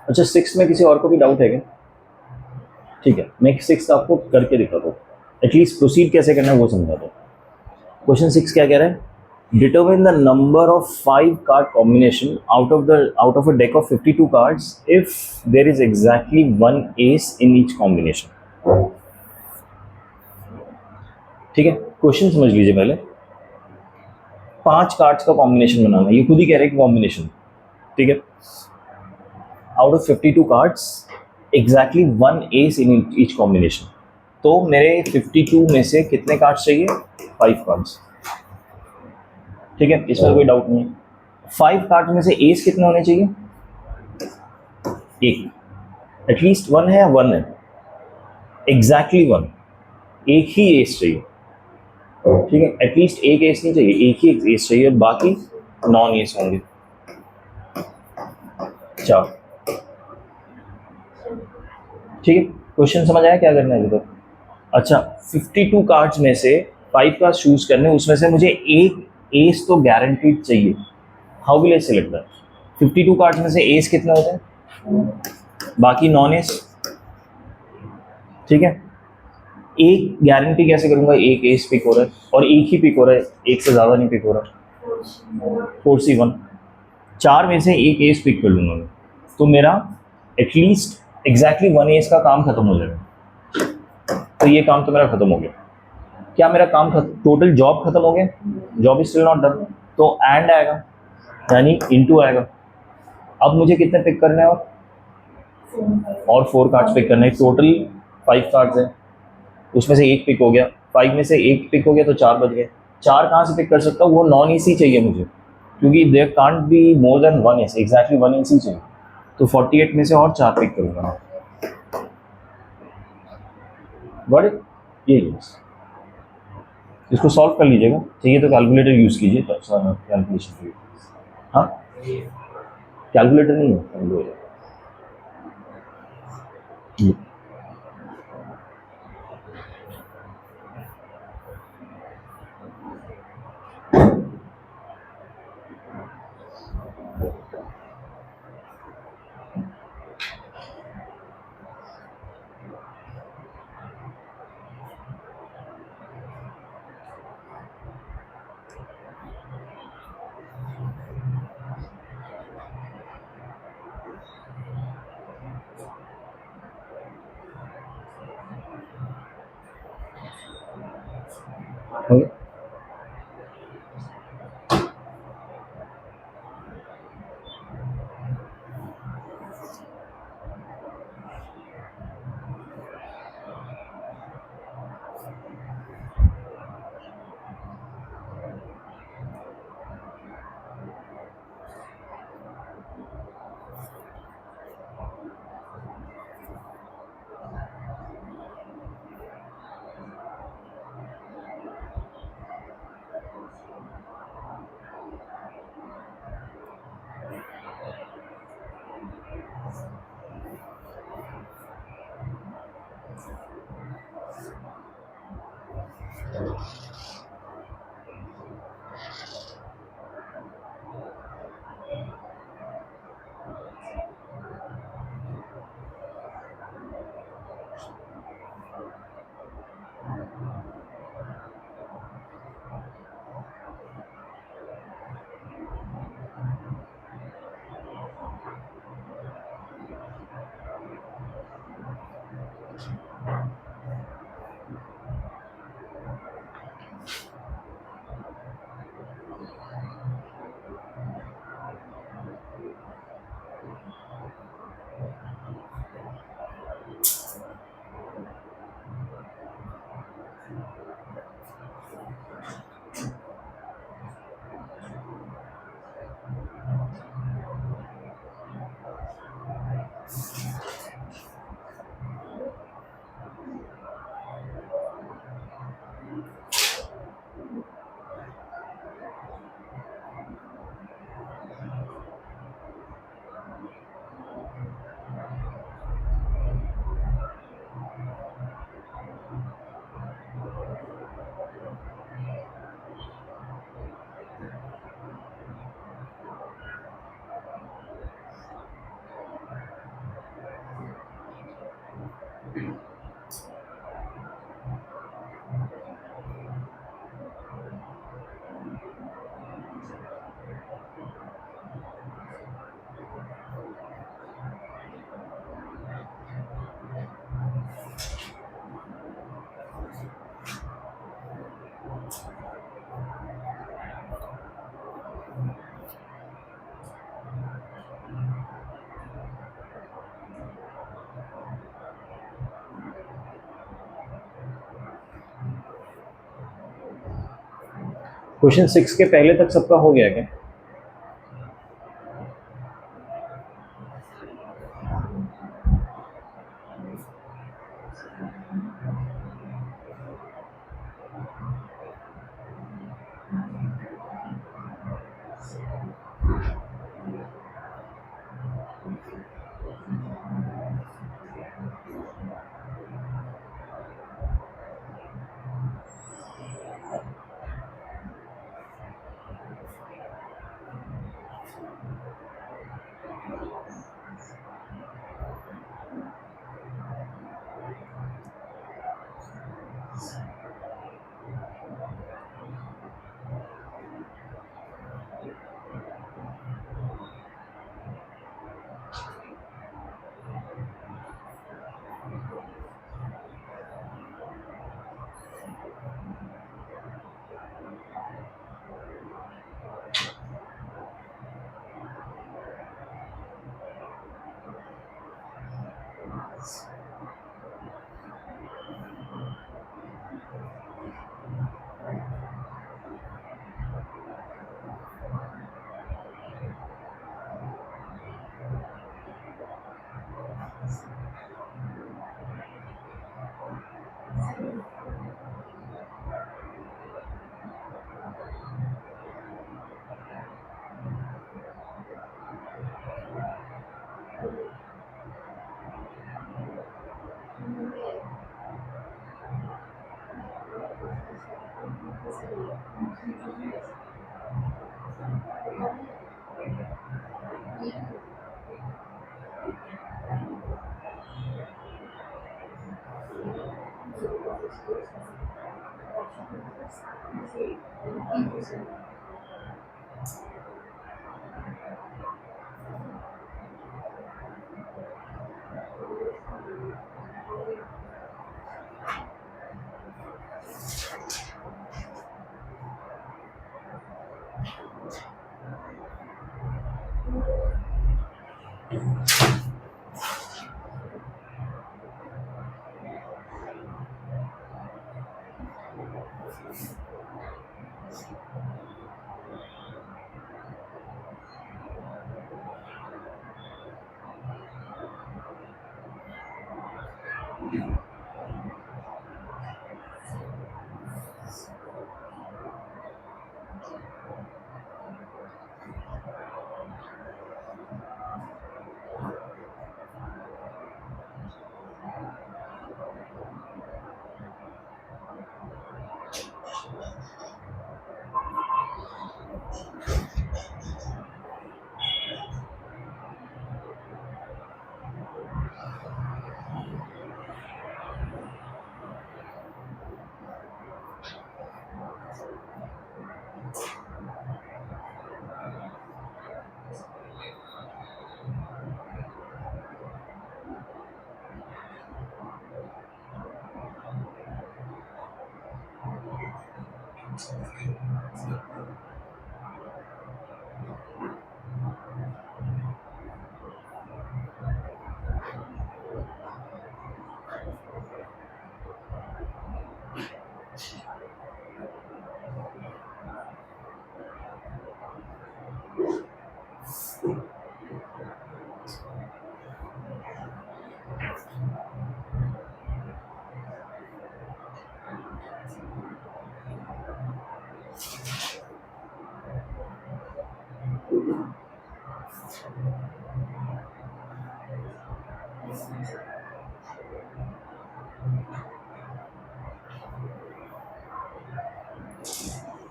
अच्छा, 6 में किसी और को भी डाउट है क्या? ठीक है, मैं 6 आपको करके दिखा दूँ, एटलीस्ट प्रोसीड कैसे करना है वो समझा दो। क्वेश्चन 6 क्या कह रहा है? Determine the number of 5 card combination out of a deck of 52 cards if there is exactly 1 ace in each combination. ठीक है, क्वेश्चन समझ लीजिए पहले। 5 कार्ड्स का कॉम्बिनेशन बनाना, ये खुद ही कह रहे हैं कॉम्बिनेशन। ठीक है, out of 52 cards exactly 1 ace in each combination. तो मेरे 52 में से कितने कार्ड्स चाहिए? 5 कार्ड्स। ठीक है, इसमें कोई डाउट नहीं है। 5 कार्ड में से एस कितने होने चाहिए? एक, एटलीस्ट 1 है या 1 है? एग्जैक्टली 1, एक ही एस चाहिए। ठीक है, एटलीस्ट एक एस नहीं चाहिए, एक ही एस चाहिए, बाकी नॉन एस होंगे। चार। ठीक है, क्वेश्चन समझ आया क्या करना है इधर? अच्छा, 52 कार्ड्स में से 5 कार्ड चूज करने, उसमें से मुझे एक एस तो गारंटीड चाहिए। How will I select that? 52 cards में से एस कितने होते हैं? बाकी नॉन एस। ठीक है, एक गारंटी कैसे करूंगा? एक एस पिक हो रहा है और एक ही पिक हो रहा है, एक से ज़्यादा नहीं पिक हो रहा। 4C1, 4 में से एक एस पिक कर लूँगा मैं, तो मेरा एटलीस्ट एग्जैक्टली 1 एस का काम खत्म हो जाएगा। तो ये काम तो मेरा खत्म हो गया। क्या मेरा काम टोटल जॉब खत्म हो गया? Job is still not done, तो एंड आएगा, यानी इनटू आएगा। अब मुझे कितने पिक करने हैं और 4 कार्ड्स पिक करने हैं। टोटल 5 कार्ड्स हैं, उसमें से एक पिक हो गया, 5 में से एक पिक हो गया तो 4 बच गए। 4 कहाँ से पिक कर सकता हूँ? वो नॉन एसी चाहिए मुझे, क्योंकि there can't be more than 1 ace, exactly 1 ace चाहिए। तो 48 में से और 4 पिक करूँगा मैं। बट ये इसको सॉल्व कर लीजिएगा, चाहिए तो कैलकुलेटर यूज़ कीजिए कैलकुलेशन के लिए। हाँ, कैलकुलेटर नहीं है, Okay. क्वेश्चन 6 के पहले तक सबका हो गया क्या?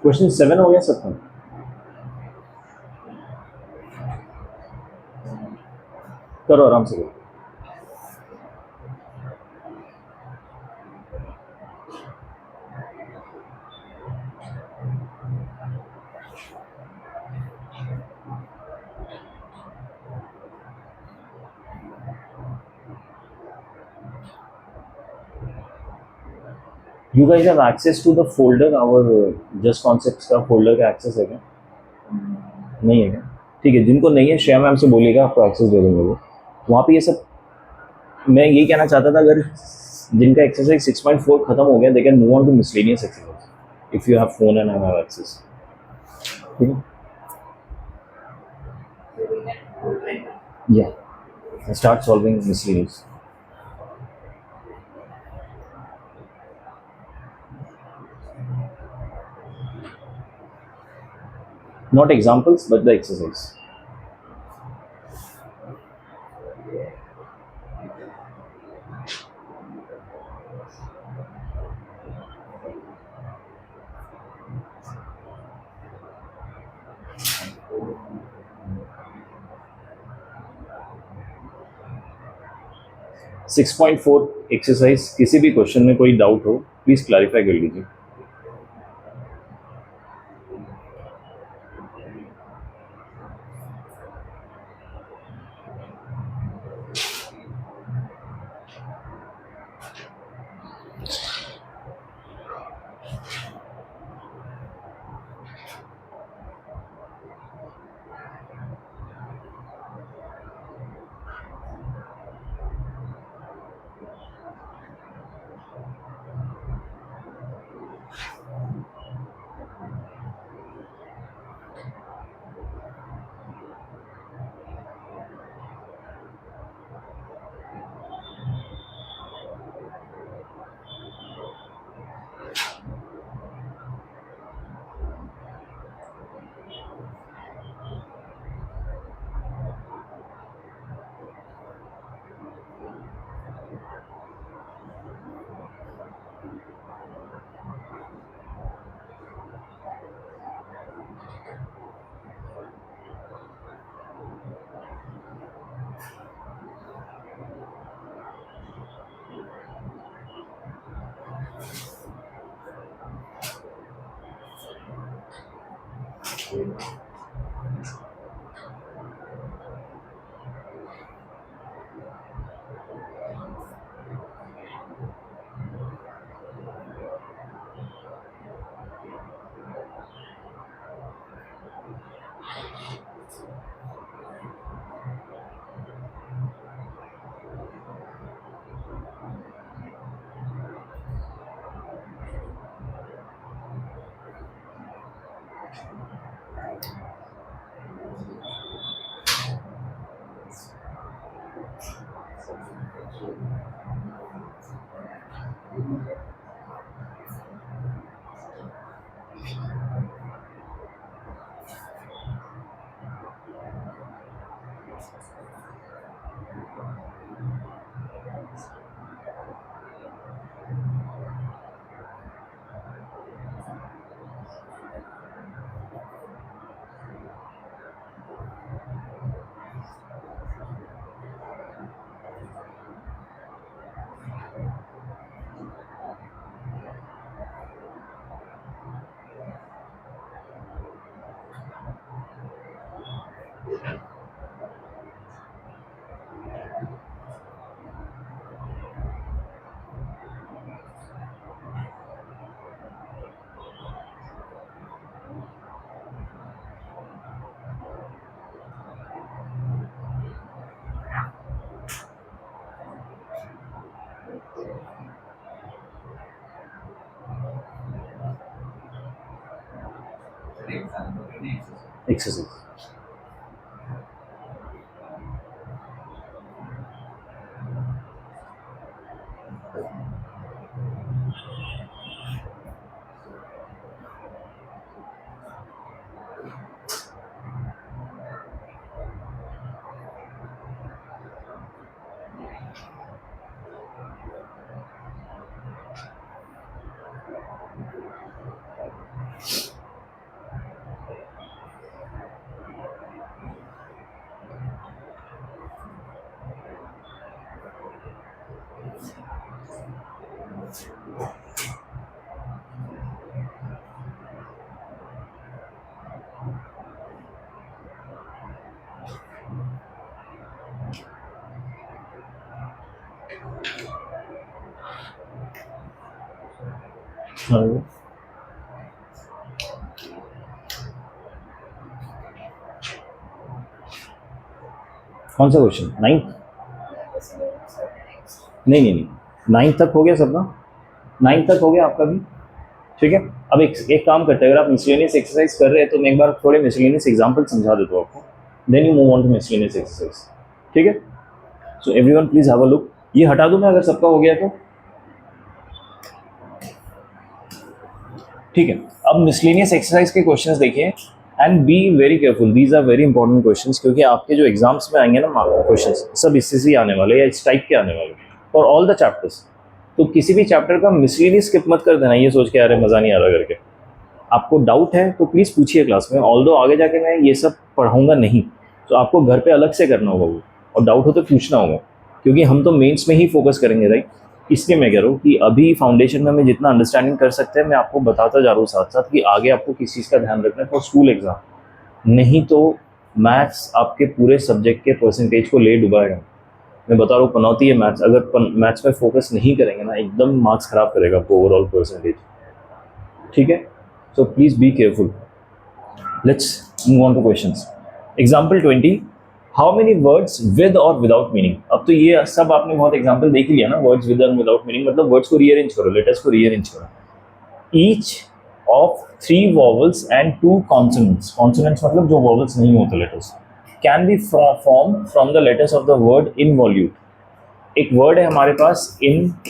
क्वेश्चन 7 हो गया सबका? करो आराम से करो। You guys have access to the folder, our just concepts का folder का access है क्या? नहीं है क्या? ठीक है, जिनको नहीं है श्रेया मैम से बोलिएगा, आपको एक्सेस दे देंगे वो। वहाँ पे ये सब मैं ये कहना चाहता था, अगर जिनका एक्सरसाइज 6.4 खत्म हो गया, they can move on to miscellaneous exercise if you have phone and have access. ठीक है, So we can do it right now. या start solving miscellaneous. Not examples, but the exercise. Six point four exercise. किसी भी क्वेश्चन में कोई डाउट हो प्लीज क्लैरिफाई कर लीजिए. Exercise. हाँ. कौन सा क्वेश्चन? नाइन्थ? नहीं नहीं नहीं, नाइन्थ तक हो गया सबका. नाइन्थ तक हो गया आपका भी. ठीक है। अब एक काम करते हैं, अगर आप मिसलेनियस एक्सरसाइज कर रहे हैं तो मैं एक बार थोड़े मिसलेनियस एग्जांपल समझा देता हूँ आपको, then you move on to miscellaneous exercise. ठीक है, so everyone please have a look. ये हटा दूं मैं अगर सबका हो गया तो? ठीक है, अब मिसलेनियस एक्सरसाइज के क्वेश्चंस देखिए and be very careful, these are very important questions, क्योंकि आपके जो एग्जाम्स में आएंगे ना क्वेश्चंस सब इससे ही आने वाले या इस टाइप के आने वाले फॉर ऑल द चैप्टर्स। तो किसी भी चैप्टर का मिसलेनियस स्किप मत कर देना ये सोच के अरे मज़ा नहीं आ रहा करके। आपको डाउट है तो प्लीज़ पूछिए क्लास में, ऑल्दो आगे जाके मैं ये सब पढ़ाऊंगा नहीं, तो आपको घर पे अलग से करना होगा वो, और डाउट हो तो पूछना होगा, क्योंकि हम तो मेंस में ही फोकस करेंगे राइट। इसलिए मैं कह रहा हूँ कि अभी फाउंडेशन में हमें जितना अंडरस्टैंडिंग कर सकते हैं मैं आपको बताता जा रहा हूँ साथ साथ, कि आगे आपको किस चीज़ का ध्यान रखना है फॉर स्कूल एग्जाम। नहीं तो मैथ्स आपके पूरे सब्जेक्ट के परसेंटेज को ले डुबाएगा। मैं बता रहा हूँ पनौती है मैथ्स, अगर मैथ्स में फोकस नहीं करेंगे ना एकदम मार्क्स खराब करेगा आपको ओवरऑल परसेंटेज। ठीक है, so please be careful. Let's move on two questions. Example 20, how many words with और विदाउट मीनिंग। अब तो ये सब आपने बहुत एग्जाम्पल देख ही लिया ना, वर्ड्स विद और विदाउट मीनिंग मतलब वर्ड्स को रीअरेंज करो, लेटर्स को रीअरेंज करो। Each of 3 vowels and 2 consonants, consonants मतलब जो वॉवल्स नहीं होते letters, can be form from the letters of the word involute. एक वर्ड है हमारे पास इनवॉल्यूट,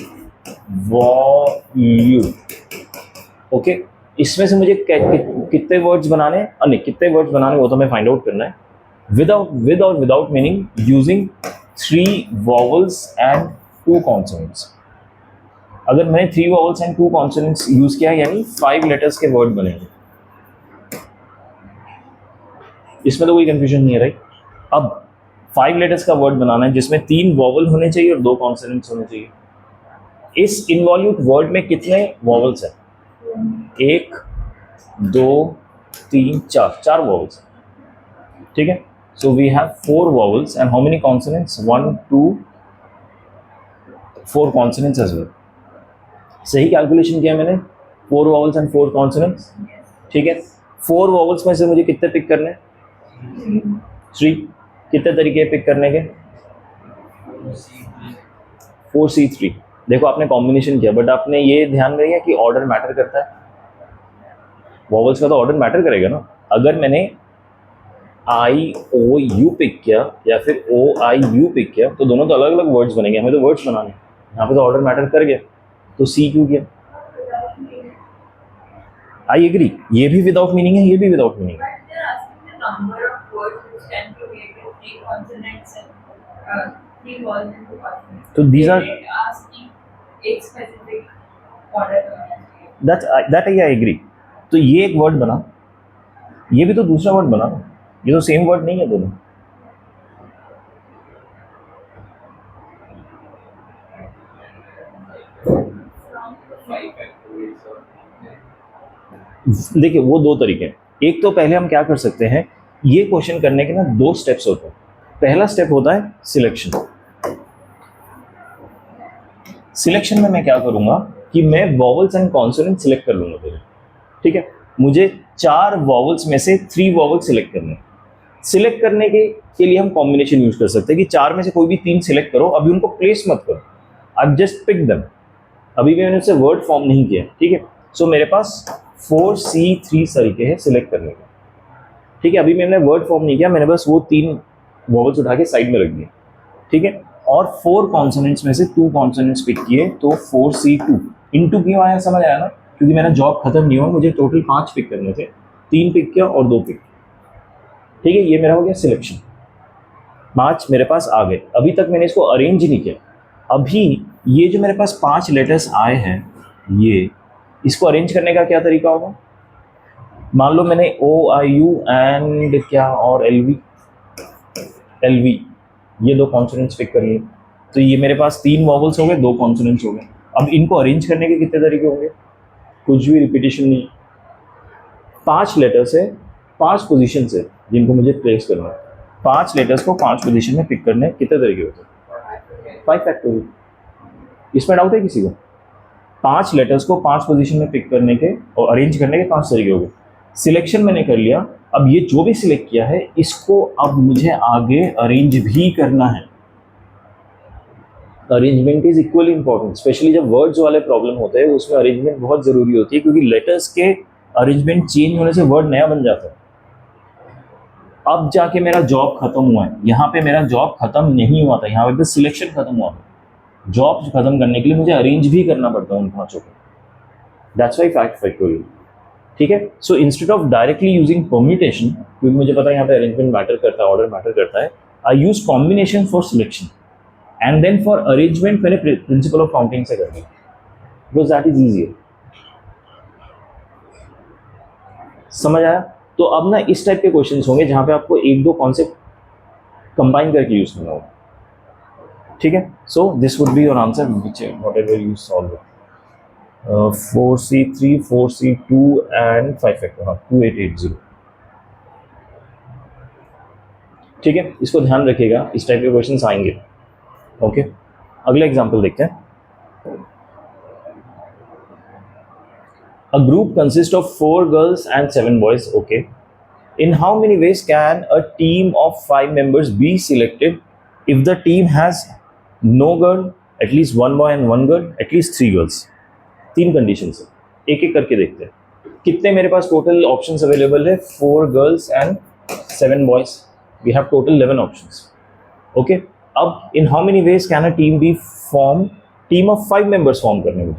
ओके। इसमें से मुझे कितने वर्ड्स बनाने हैं, नहीं कितने वर्ड्स बनाने वो तो हमें फाइंड आउट करना है। विद और without meaning using 3 vowels and 2 consonants. अगर मैंने 3 वॉवल्स एंड 2 कॉन्सोनेंट्स यूज किया यानी 5 लेटर्स के वर्ड बनेंगे। इसमें तो कोई कंफ्यूजन नहीं है राइट। अब 5 लेटर्स का वर्ड बनाना है जिसमें 3 वॉवल होने चाहिए और 2 कॉन्सोनेंट्स होने चाहिए। इस इनवॉल्यूट वर्ड में कितने वॉवल्स हैं? 1 2 3 4 वॉवल्स। ठीक है, so we have 4 vowels and how many consonants? 1 2 4 consonants as well. सही कैलकुलेशन किया मैंने, 4 वॉवल्स एंड 4 कॉन्सोनेंट्स। ठीक है, 4 वॉवल्स में से मुझे कितने पिक करने हैं? 3। कितने तरीके पिक करने के? 4C3। देखो आपने कॉम्बिनेशन किया, बट आपने ये ध्यान में रखा कि ऑर्डर मैटर करता है। वॉवल्स का तो ऑर्डर मैटर करेगा ना। अगर मैंने IOU पिक किया या फिर OIU पिक किया तो दोनों तो अलग अलग वर्ड्स बनेंगे, हमें तो वर्ड्स बनाने हैं। यहाँ पे तो ऑर्डर मैटर कर गया, तो C क्यों किया? आई एग्री, ये भी विदाउट मीनिंग है, ये भी विदाउट मीनिंग है। number of words which can be made with 3 consonants and 3 vowels and 2 consonants. So these are asking a specific order. that I agree. तो ये एक वर्ड बना, ये भी तो दूसरा वर्ड बना, ये तो सेम वर्ड नहीं है दोनों। देखिए वो 2 तरीके हैं। एक तो पहले हम क्या कर सकते हैं, ये क्वेश्चन करने के ना 2 स्टेप्स होते हैं। पहला स्टेप होता है सिलेक्शन। सिलेक्शन में मैं क्या करूंगा कि मैं वॉवल्स एंड कॉन्सोनेंट सिलेक्ट कर लूंगा पहले। ठीक है, मुझे 4 वॉवल्स में से 3 वॉवल सिलेक्ट करने हैं। सिलेक्ट करने के लिए हम कॉम्बिनेशन यूज कर सकते हैं कि 4 में से कोई भी 3 सिलेक्ट करो, अभी उनको प्लेस मत करो, आई जस्ट पिक देम। अभी भी मैंने उससे वर्ड फॉर्म नहीं किया। ठीक है, सो मेरे पास 4C3 तरीके हैं सिलेक्ट करने के। ठीक है, अभी मैंने वर्ड फॉर्म नहीं किया, मैंने बस वो 3 वॉवल्स उठा के साइड में रख दिए। ठीक है, और 4 कॉन्सोनेंट्स में से 2 कॉन्सोनेंट्स पिक किए, तो 4C2 इनटू क्यों आया समझ आया ना, क्योंकि मेरा जॉब खत्म नहीं हुआ, मुझे टोटल 5 पिक करने थे, 3 पिक किया और 2 पिक। ठीक है, ये मेरा हो गया सिलेक्शन। 5 मेरे पास आ गए। अभी तक मैंने इसको अरेंज नहीं किया। अभी ये जो मेरे पास 5 लेटर्स आए हैं, ये इसको अरेंज करने का क्या तरीका होगा? मान लो मैंने OIU एंड क्या और LV ये 2 कॉन्सोनेंट्स पिक कर लिए, तो ये मेरे पास 3 वॉवल्स हो गए, 2 कॉन्सोनेंट्स हो गए। अब इनको अरेंज करने के कितने तरीके होंगे? कुछ भी रिपीटेशन नहीं। 5 लेटर्स है, 5 पोजीशन है जिनको मुझे प्लेस करना है। 5 लेटर्स को 5 पोजीशन में पिक करने कितने तरीके होते हैं? 5 फैक्टोरियल। इसमें डाउट है किसी को? 5 लेटर्स को 5 पोजीशन में पिक करने के और अरेंज करने के 5 तरीके हो गए। सिलेक्शन मैंने कर लिया। अब ये जो भी सिलेक्ट किया है इसको अब मुझे आगे अरेंज भी करना है। Arrangement is equally important, specially जब वर्ड्स वाले प्रॉब्लम होते हैं उसमें अरेंजमेंट बहुत ज़रूरी होती है, क्योंकि लेटर्स के अरेंजमेंट चेंज होने से वर्ड नया बन जाता है। अब जाके मेरा जॉब खत्म हुआ है, यहाँ पे मेरा जॉब खत्म नहीं हुआ था, यहाँ पे सिलेक्शन खत्म हुआ था। जॉब खत्म करने के लिए मुझे अरेंज भी करना पड़ता है उन पाँचों को। That's why fact factorial. ठीक है, so instead of directly using permutation, क्योंकि मुझे पता है यहाँ पे अरेंजमेंट मैटर करता है, ऑर्डर मैटर करता है, I use combination for selection and then for arrangement मैंने प्रिंसिपल ऑफ काउंटिंग से कर दिया, बिकॉज दैट इज ईजियर। समझ आया? तो अब ना इस टाइप के क्वेश्चंस होंगे जहाँ पे आपको एक दो कॉन्सेप्ट कंबाइन करके यूज करना होगा। ठीक है, so this would be your answer which whatever you solve. 4C3 4C2 and 5 factor, हाँ 2880। ठीक है, इसको ध्यान रखिएगा, इस टाइप के क्वेश्चंस आएंगे। ओके, अगला एग्जांपल देखते हैं। A group consists of 4 girls and 7 boys. Okay. In how many ways can a team of 5 members be selected if the team has no girl, at least 1 boy and 1 girl, at least 3 girls? 3 conditions है, एक एक करके देखते हैं। कितने मेरे पास टोटल ऑप्शंस अवेलेबल है? 4 girls and 7 boys. We have total 11 options. Okay, अब in how many ways can a team be form? Team of 5 members form करने में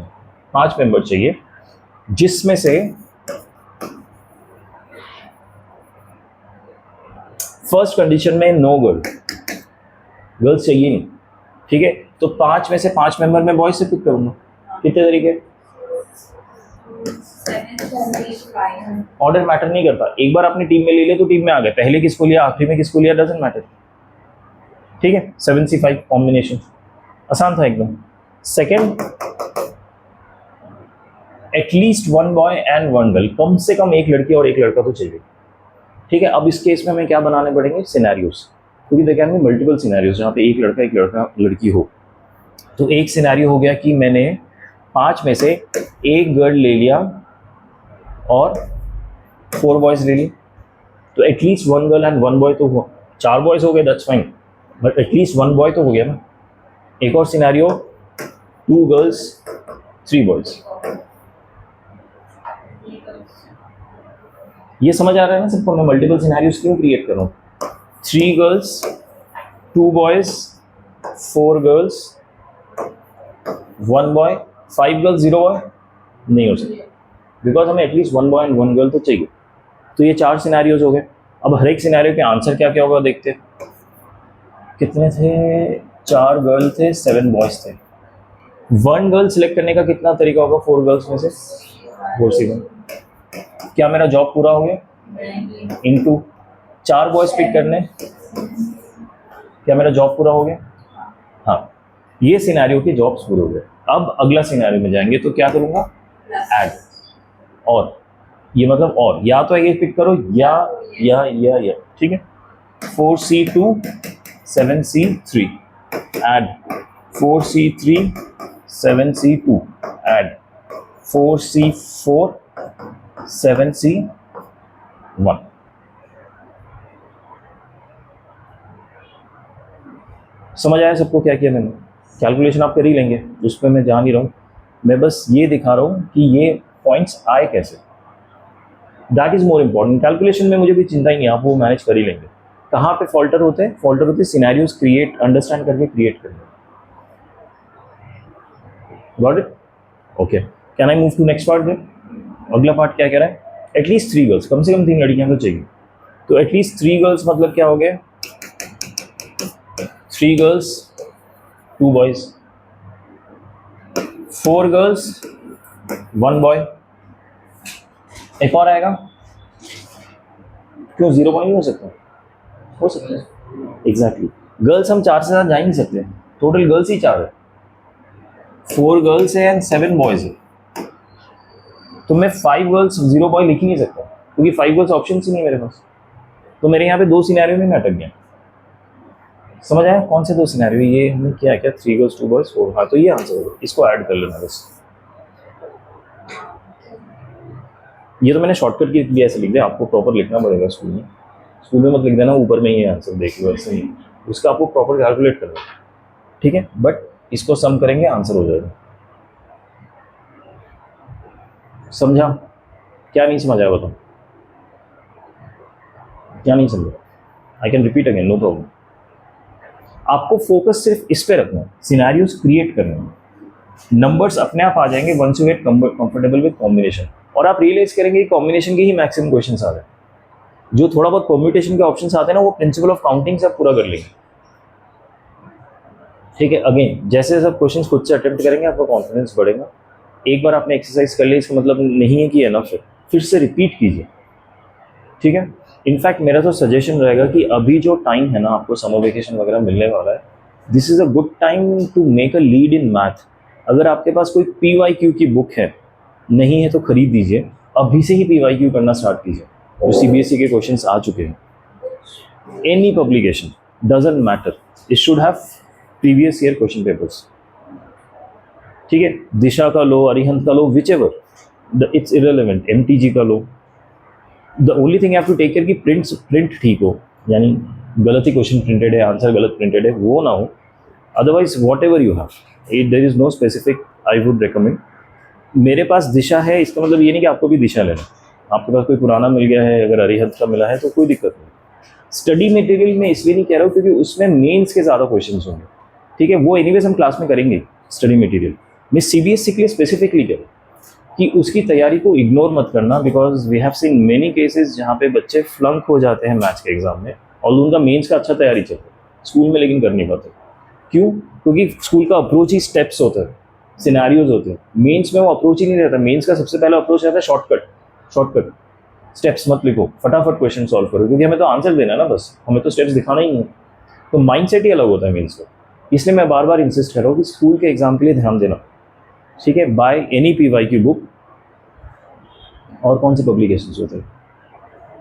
5 मेंबर चाहिए, जिसमें से फर्स्ट कंडीशन में नो गर्ल्स चाहिए नहीं। ठीक है, तो 5 में से 5 मेंबर में बॉयज से पिक करूंगा। कितने तरीके? ऑर्डर मैटर नहीं करता, एक बार आपने टीम में ले लिया तो टीम में आ गए, पहले किसको लिया आखिरी में किसको लिया डजंट मैटर। ठीक है, 7C5 कॉम्बिनेशन आसान था एकदम। Second, at least 1 boy and 1 girl, कम से कम एक लड़की और एक लड़का तो चाहिए। ठीक है, अब इस केस में हमें क्या बनाने पड़ेंगे? सिनेरियोस, क्योंकि there can be multiple scenarios जहाँ पे एक लड़का लड़की हो। तो एक सिनेरियो हो गया कि मैंने 5 में से एक गर्ल ले लिया और 4 बॉयज ले लिए, तो एटलीस्ट 1 गर्ल एंड 1 बॉय तो हुआ। 4 बॉयज हो गए, that's fine, but at least 1 boy तो हो गया ना। एक और सिनेरियो, 2 गर्ल्स 3 बॉयज। ये समझ आ रहा है ना सबको? मैं मल्टीपल सिनेरियोस क्यों क्रिएट कर रहा हूँ? 3 girls 2 boys 4 girls 1 boy 5 girls 0 boy नहीं हो सकता, बिकॉज हमें एटलीस्ट 1 बॉय एंड 1 गर्ल तो चाहिए। तो ये 4 सिनेरियोज हो गए। अब हर एक सिनेरियो के आंसर क्या क्या होगा देखते हैं। कितने थे? 4 गर्ल थे 7 बॉयज थे। 1 गर्ल सिलेक्ट करने का कितना तरीका होगा? 4 गर्ल्स में से 4C1। क्या मेरा जॉब पूरा हो गया? इनटू 4 बॉयज पिक करने, क्या मेरा जॉब पूरा हो गया? हाँ, ये सिनेरियो के जॉब्स पूरे हो गए। अब अगला सिनेरियो में जाएंगे तो क्या करूँगा? ऐड। और ये मतलब और, या तो ये पिक करो या। ठीक है, 4C2 7C3 add, 4C3 7C2 add, 4C4 7C1। समझ आया सबको क्या किया मैंने? कैलकुलेशन आप कर ही लेंगे, उसमें मैं जा नहीं रहा हूँ, मैं बस ये दिखा रहा हूँ कि ये पॉइंट्स आए कैसे। That is more important. Calculation में मुझे भी चिंता ही नहीं, आप वो मैनेज कर ही लेंगे। कहाँ पे फॉल्टर होते हैं? फॉल्टर होते हैं सिनेरियोज क्रिएट, अंडरस्टैंड करके क्रिएट करने। Got it? Okay, can I move to next part then? अगला पार्ट क्या कह रहा है? एटलीस्ट 3 गर्ल्स, कम से कम 3 लड़कियां तो चाहिए। तो एटलीस्ट 3 गर्ल्स मतलब क्या हो गया? 3 गर्ल्स 2 बॉयज, 4 गर्ल्स 1 बॉय। एक और आएगा, क्यों 0 बॉय नहीं हो सकता? हो सकता है, एग्जैक्टली। गर्ल्स हम 4 से ज़्यादा जा ही नहीं सकते, टोटल गर्ल्स ही 4 है। 4 गर्ल्स है एंड 7 बॉयज है, तो मैं 5 गर्ल्स 0 बॉय लिख ही नहीं सकता, क्योंकि 5 गर्ल्स ऑप्शन ही नहीं मेरे पास। तो मेरे यहाँ पे 2 सिनेरियो में मैं अटक गया। समझ आया? कौन से 2 सिनेरियो? ये हमने क्या 3 गर्ल्स 2 बॉयज 4। हाँ, तो ये आंसर होगा, इसको ऐड कर लेना बस। ये तो मैंने शॉर्टकट के लिए ऐसे लिख दिया, आपको प्रॉपर लिखना पड़ेगा स्कूल में। स्कूल में मत लिख देना ऊपर में ये आंसर देख लो, ऐसे ही उसका आपको प्रॉपर कैलकुलेट करना, ठीक है? बट इसको सम करेंगे, आंसर हो जाएगा। समझा? क्या नहीं समझ आया बताओ, क्या नहीं समझा? I can repeat again, no problem. आपको फोकस सिर्फ इस पे रखना है, सिनेरियोज क्रिएट करने हैं, नंबर्स अपने आप आ जाएंगे once you get comfortable with combination, और आप रियलाइज करेंगे कि कॉम्बिनेशन के ही मैक्सिमम क्वेश्चंस आ रहे हैं। जो थोड़ा बहुत परम्यूटेशन के ऑप्शंस आते हैं ना, वो प्रिंसिपल ऑफ काउंटिंग से आप पूरा कर लेंगे। ठीक है, अगेन जैसे जैसे आप क्वेश्चंस खुद से अटेम्प्ट करेंगे आपका कॉन्फिडेंस बढ़ेगा। एक बार आपने एक्सरसाइज कर ली, इसका मतलब नहीं है कि एनफ है, फिर से रिपीट कीजिए। ठीक है, इनफैक्ट मेरा तो सजेशन रहेगा कि अभी जो टाइम है ना, आपको समर वेकेशन वगैरह मिलने वाला है, this is a good time to make a lead in math. अगर आपके पास कोई PYQ की बुक है, नहीं है तो खरीद दीजिए, अभी से ही PYQ करना स्टार्ट कीजिए। जो CBSE के क्वेश्चंस आ चुके हैं, any publication doesn't matter, it should have previous year question papers. ठीक है, दिशा का लो, अरिहंत का लो, whichever, it's irrelevant, MTG का लो। The only thing have to take care कि प्रिंट ठीक हो, यानी गलत ही क्वेश्चन प्रिंटेड है, आंसर गलत प्रिंटेड है, वो ना हो। Otherwise whatever you have, there is no specific I would recommend. मेरे पास दिशा है, इसका मतलब ये नहीं कि आपको भी दिशा लेना। आपके पास कोई पुराना मिल गया है, अगर अरिहंत का मिला है तो कोई दिक्कत नहीं। स्टडी मटेरियल में इसलिए नहीं कह रहा हूँ क्योंकि उसमें मेंस के ज़्यादा क्वेश्चन होंगे। ठीक है, वो एनीवेज हम क्लास में करेंगे स्टडी मटेरियल। मैं CBSE के लिए स्पेसिफिकली कह रहा हूँ कि उसकी तैयारी को इग्नोर मत करना, because we have seen many cases जहाँ पे बच्चे फ्लंक हो जाते हैं मैथ्स के एग्जाम में, और उनका मेंस का अच्छा तैयारी चलता है स्कूल में, लेकिन कर नहीं पाते। क्यों? क्योंकि स्कूल का अप्रोच ही स्टेप्स होता है, सिनेरियोज होते हैं। मेंस में वो अप्रोच ही नहीं रहता। मेंस का सबसे पहला अप्रोच रहता है शॉर्टकट, स्टेप्स मत लिखो, फटाफट क्वेश्चन सॉल्व करो, क्योंकि हमें तो आंसर देना है ना, बस हमें तो स्टेप्स दिखाना ही है। तो माइंडसेट ही अलग होता है मेंस का। इसलिए मैं बार बार इंसिस्ट कर रहा हूँ कि स्कूल के एग्जाम के लिए ध्यान देना। ठीक है, बाय एनी PYQ बुक। और कौन से पब्लिकेशंस होते हैं?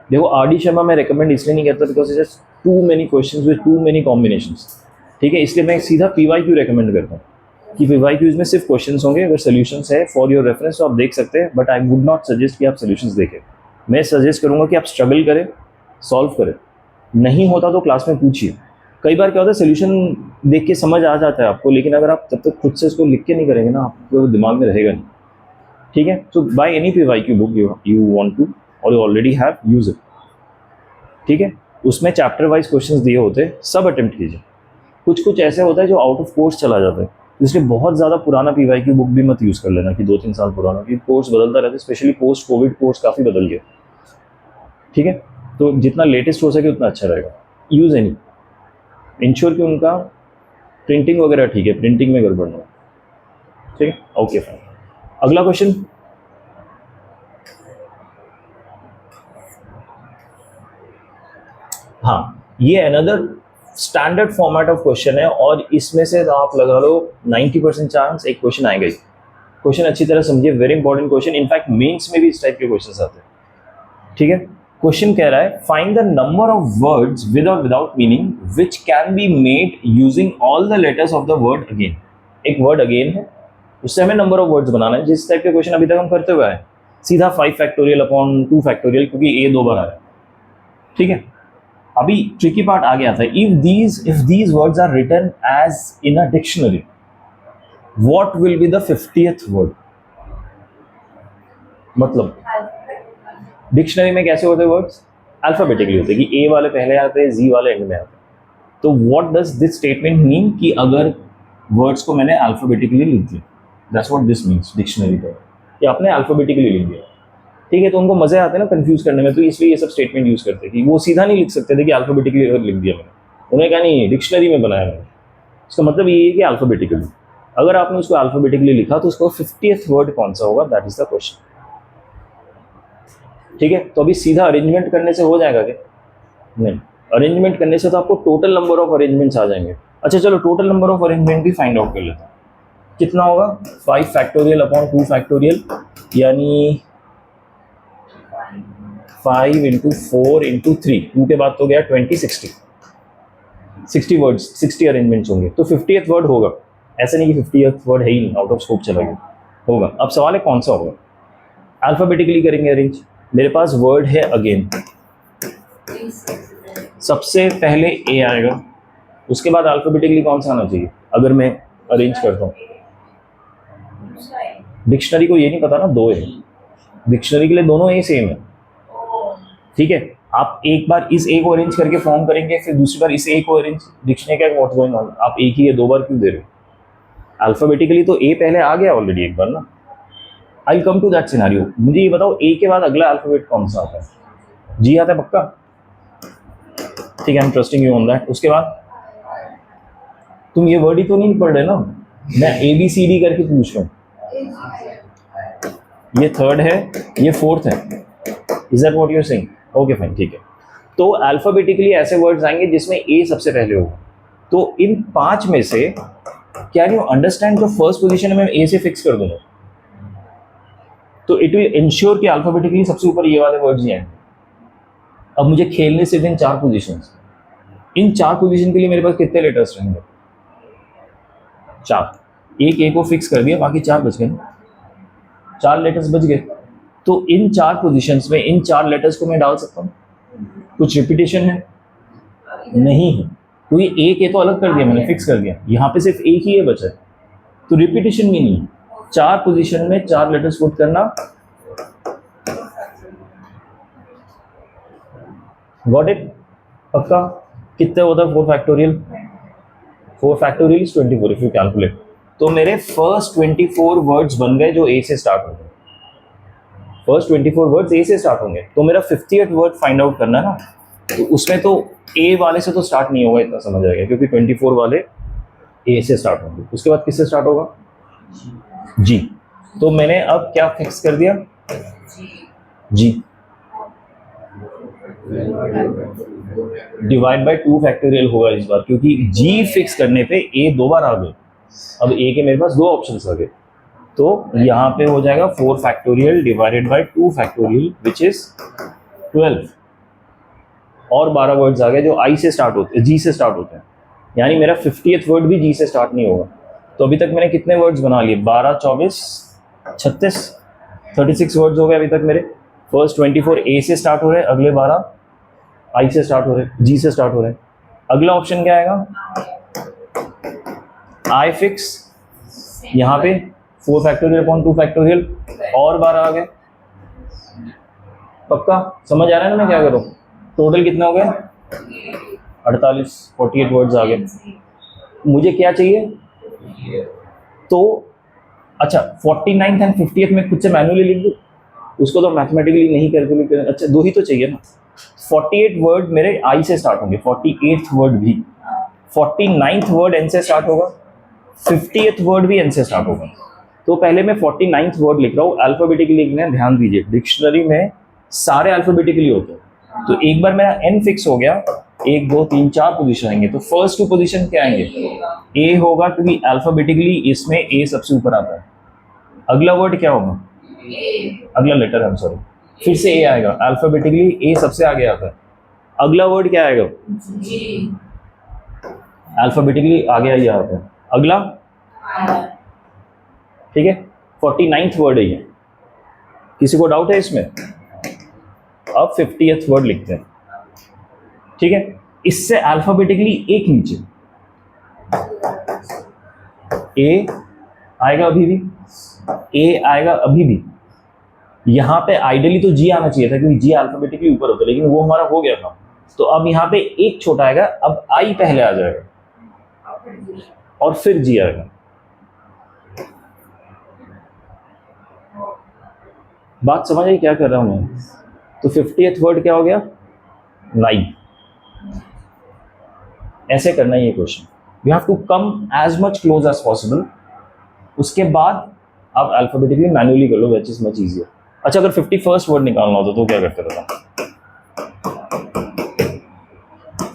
देखो, RD शर्मा मैं रिकमेंड इसलिए नहीं करता because it's too many questions with too many combinations. ठीक है, इसलिए मैं सीधा PYQ रिकमेंड करता हूँ कि PYQs में सिर्फ क्वेश्चंस होंगे। अगर सोल्यूशंस है फॉर योर रेफरेंस तो आप देख सकते हैं, but I would not suggest कि आप सोल्यूशंस देखें। मैं सजेस्ट करूँगा कि आप स्ट्रगल करें, सॉल्व करें। नहीं होता तो क्लास में पूछिए। कई बार क्या होता है, सोल्यूशन देख के समझ आ जाता है आपको, लेकिन अगर आप तब तक खुद से इसको लिख के नहीं करेंगे ना, आपको दिमाग में रहेगा नहीं। ठीक है, तो by any PYQ book you want to और you already have, use it. ठीक है, उसमें चैप्टर वाइज क्वेश्चंस दिए होते हैं, सब अटेम्प्ट कीजिए। कुछ ऐसे होता है जो आउट ऑफ कोर्स चला जाता है, इसलिए बहुत ज़्यादा पुराना PYQ बुक भी मत यूज़ कर लेना कि 2-3 साल पुराना, क्योंकि कोर्स बदलता रहता है, स्पेशली पोस्ट कोविड कोर्स काफ़ी बदल गया। ठीक है, तो जितना लेटेस्ट हो सके उतना अच्छा रहेगा। यूज़ एनी, इंश्योर कि उनका प्रिंटिंग वगैरह ठीक है, प्रिंटिंग में गड़बड़ ना हो। ठीक है, ओके फाइन। अगला क्वेश्चन, हाँ, ये another standard format of question है, और इसमें से आप लगा लो 90% चांस एक क्वेश्चन आएगा ही। क्वेश्चन अच्छी तरह समझिए, very important question. In fact mains में भी इस टाइप के क्वेश्चन आते हैं। ठीक है, क्वेश्चन कह रहा है find the number of words with और without meaning which can be made using all the letters of the word again. एक वर्ड अगेन है, उससे हमें नंबर ऑफ वर्ड्स बनाना है। जिस टाइप के क्वेश्चन अभी तक हम करते हुए आए, सीधा 5 फैक्टोरियल अपॉन 2 फैक्टोरियल, क्योंकि A 2 बार आया। ठीक है, अभी ट्रिकी पार्ट आ गया था। If these words are written as in a dictionary, what will be the 50th word? मतलब डिक्शनरी में कैसे होते हैं वर्ड्स? अल्फाबेटिकली होते हैं, कि A वाले पहले आते हैं, Z वाले एंड में आते हैं। तो what does this statement mean कि अगर वर्ड्स को मैंने अल्फाबेटिकली लिख दिया, that's what this means dictionary पर, कि आपने अल्फाबेटिकली लिख दिया। ठीक है, तो उनको मजे आते हैं ना कंफ्यूज करने में, तो इसलिए ये सब स्टेटमेंट यूज करते हैं कि वो सीधा नहीं लिख सकते थे कि अल्फाबेटिकली लिख दिया मैंने, उन्होंने कहा नहीं डिक्शनरी में बनाया मैंने। इसका मतलब ये है कि अल्फाबेटिकली। अगर आपने उसको अल्फाबेटिकली लिखा तो उसको 50th वर्ड कौन सा होगा, दैट इज द क्वेश्चन। ठीक है, तो अभी सीधा अरेंजमेंट करने से हो जाएगा क्या? नहीं, अरेंजमेंट करने से तो आपको टोटल नंबर ऑफ अरेंजमेंट्स आ जाएंगे। अच्छा चलो, टोटल नंबर ऑफ अरेंजमेंट भी फाइंड आउट कर लेते हैं। कितना होगा? 5 फैक्टोरियल अपॉन 2 फैक्टोरियल, यानी 5 × 4 × 3, 2 के बाद तो गया 20, 60 वर्ड्स, 60 अरेंजमेंट्स होंगे, तो 50th वर्ड होगा। ऐसा नहीं कि 50th वर्ड है ही नहीं, आउट ऑफ स्कोप चला गया, होगा। अब सवाल है कौन सा होगा? अल्फाबेटिकली करेंगे अरेंज। मेरे पास वर्ड है अगेन, सबसे पहले A आएगा, उसके बाद अल्फाबेटिकली कौन सा आना चाहिए? अगर मैं अरेंज करता हूँ। दूसरा है डिक्शनरी को ये नहीं पता ना, दो है, डिक्शनरी के लिए दोनों ए सेम है, ओ ठीक है। आप एक बार इस ए को अरेंज करके फॉर्म करेंगे, फिर दूसरी बार इस ए को अरेंज, डिक्शनरी का व्हाट्स गोइंग ऑन, आप एक ही है दो बार क्यों दे रहे हो? अल्फाबेटिकली तो ए पहले आ गया ऑलरेडी एक बार ना। I will come to that scenario. मुझे ये बताओ ए के बाद अगला अल्फाबेट कौन सा आता है? जी आता है पक्का? ठीक है, I am trusting you on that. उसके बाद तुम ये वर्ड ही तो नहीं पढ़ रहे ना, मैं ए बी सी डी करके पूछ रहा हूँ। ये थर्ड है, ये फोर्थ है, is that what you are saying? Okay fine, ठीक है। तो अल्फाबेटिकली ऐसे वर्ड्स आएंगे जिसमें ए सबसे पहले होगा। तो इन पांच में से कैन यू अंडरस्टैंड जो फर्स्ट पोजीशन है मैं ए से फिक्स कर दूंगा, तो इट विल इंश्योर कि अल्फाबेटिकली सबसे ऊपर ये वाले वर्ड्स ही आएंगे। अब मुझे खेलने सिर्फ इन चार पोजीशंस, इन चार पोजीशन के लिए मेरे पास कितने लेटर्स रहेंगे? चार। एक ए को फिक्स कर दिया, बाकी चार बच गए ना, चार लेटर्स बच गए। तो इन चार पोजीशंस में इन चार लेटर्स को मैं डाल सकता हूँ। कुछ रिपीटेशन है? नहीं है, क्योंकि एक ए तो अलग कर दिया मैंने, फिक्स कर दिया, यहाँ पे सिर्फ एक ही ए बचा है, तो रिपीटेशन भी नहीं है। चार पोजीशन में चार लेटर्स पुट करना, गॉट इट? पक्का? कितने होता है 4 factorial? 4 factorial is 24 if you calculate. तो मेरे फर्स्ट 24 वर्ड्स बन गए जो ए से स्टार्ट होंगे। फर्स्ट 24 वर्ड्स ए से स्टार्ट होंगे, तो मेरा 50th वर्ड फाइंड आउट करना है ना, तो उसमें तो ए वाले से तो स्टार्ट नहीं होगा, इतना समझ आएगा, क्योंकि 24 वाले ए से स्टार्ट होंगे। उसके बाद किससे स्टार्ट होगा? जी। तो मैंने अब क्या फिक्स कर दिया? जी। डिवाइड बाय 2 फैक्टोरियल होगा इस बार, क्योंकि जी फिक्स करने पे ए दो बार आ गए। अब ए के मेरे पास दो ऑप्शंस आ गए, तो यहाँ पे हो जाएगा 4 factorial divided by 2 factorial which is 12। और 12 वर्ड्स आ गए जो आई से स्टार्ट होते हैं, जी से स्टार्ट होते हैं, यानी मेरा 50th वर्ड भी जी से स्टार्ट नहीं होगा। तो अभी तक मैंने कितने वर्ड्स बना लिए? 12, 24, 36, 36 वर्ड्स हो गए अभी तक मेरे। फर्स्ट 24 ए से स्टार्ट हो रहे हैं, अगले 12 आई से स्टार्ट हो रहे हैं, जी से स्टार्ट हो रहे हैं। अगला ऑप्शन क्या आएगा? आई फिक्स, यहाँ पे 4 फैक्टोरियल अपॉन 2 फैक्टोरियल, और 12 आ गए। पक्का समझ आ रहा है ना मैं क्या करूँ? टोटल कितने हो गए? 48, 48 वर्ड्स आ गए। मुझे क्या चाहिए? तो अच्छा, 49th एंड 50th में खुद से मैन्युअली लिख दूँ? उसको तो मैथमेटिकली नहीं कैलकुलेट करना। अच्छा, दो ही तो चाहिए ना। 48 वर्ड मेरे आई से स्टार्ट होंगे, 48th वर्ड भी, 49th वर्ड एन से स्टार्ट होगा, 50th वर्ड भी एन से स्टार्ट होगा। तो पहले मैं 49th वर्ड लिख रहा हूँ, अल्फाबेटिकली लिखना है, ध्यान दीजिए डिक्शनरी में सारे अल्फाबेटिकली होते हैं। तो एक बार मेरा एन फिक्स हो गया, 1, 2, 3, 4 पोजीशन आएंगे, तो फर्स्ट 2 पोजीशन क्या आएंगे? ए होगा, क्योंकि अल्फाबेटिकली इसमें ए सबसे ऊपर आता है। अगला वर्ड क्या होगा? अगला लेटर, आई एम सॉरी, फिर से ए आएगा, अल्फाबेटिकली ए सबसे आगे आता है। अगला वर्ड क्या आएगा? अल्फाबेटिकली आगे ही आता है। अगला, ठीक है, 49th वर्ड है ये। किसी को डाउट है इसमें? अब 50th वर्ड लिखते हैं, ठीक है। इससे अल्फाबेटिकली एक नीचे ए आएगा, अभी भी ए आएगा, अभी भी। यहाँ पे आइडियली तो जी आना चाहिए था, क्योंकि जी अल्फाबेटिकली ऊपर होता है, लेकिन वो हमारा हो गया था। तो अब यहाँ पे एक छोटा आएगा, अब आई पहले आ जाएगा और फिर जी आएगा। बात समझ आई क्या कर रहा हूं मैं? तो 50th वर्ड क्या हो गया? 9। ऐसे करना है ये question, you have to come as much close as possible. उसके बाद आप अल्फाबेटिकली मैन्युअली कर लो, विच इज मच इजियर। अच्छा, अगर 51st वर्ड निकालना होता तो क्या करते थे?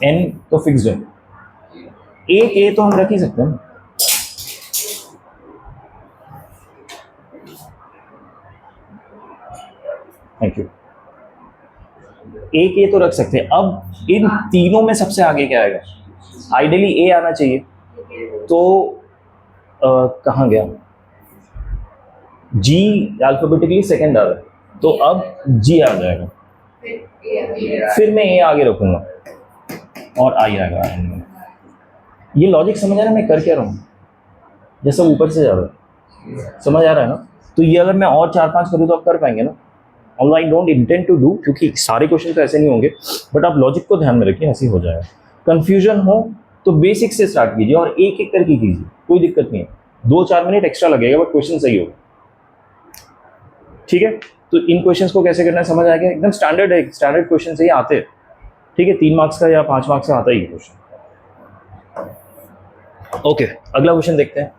एन तो फिक्स्ड है, एक ए तो हम रख ही सकते हैं। Thank you. एक ए तो रख सकते हैं। अब इन तीनों में सबसे आगे क्या आएगा? आइडियली ए आना चाहिए, तो कहाँ गया? जी अल्फाबेटिकली सेकंड आ रहा है, तो अब जी आ जाएगा, फिर मैं ए आगे रखूंगा और आई आएगा एंड में। ये लॉजिक समझ आ रहा है मैं कर क्या रहा हूँ? जैसा ऊपर से जा रहा है, समझ आ रहा है ना? तो ये अगर मैं और 4-5 करूँ तो आप कर पाएंगे ना? All I don't intend to do, क्योंकि सारे क्वेश्चन तो ऐसे नहीं होंगे, बट आप लॉजिक को ध्यान में रखिए, ऐसे ही हो जाएगा। कंफ्यूजन हो तो बेसिक से स्टार्ट कीजिए और एक एक करके कीजिए, कोई दिक्कत नहीं है। 2-4 मिनट एक्स्ट्रा लगेगा बट क्वेश्चन सही होगा, ठीक है? तो इन क्वेश्चंस को कैसे करना है समझ आ गया? एकदम स्टैंडर्ड है, स्टैंडर्ड क्वेश्चन से ही आते हैं, ठीक है? 3 मार्क्स का या 5 मार्क्स का आता ही क्वेश्चन। ओके, अगला क्वेश्चन देखते हैं।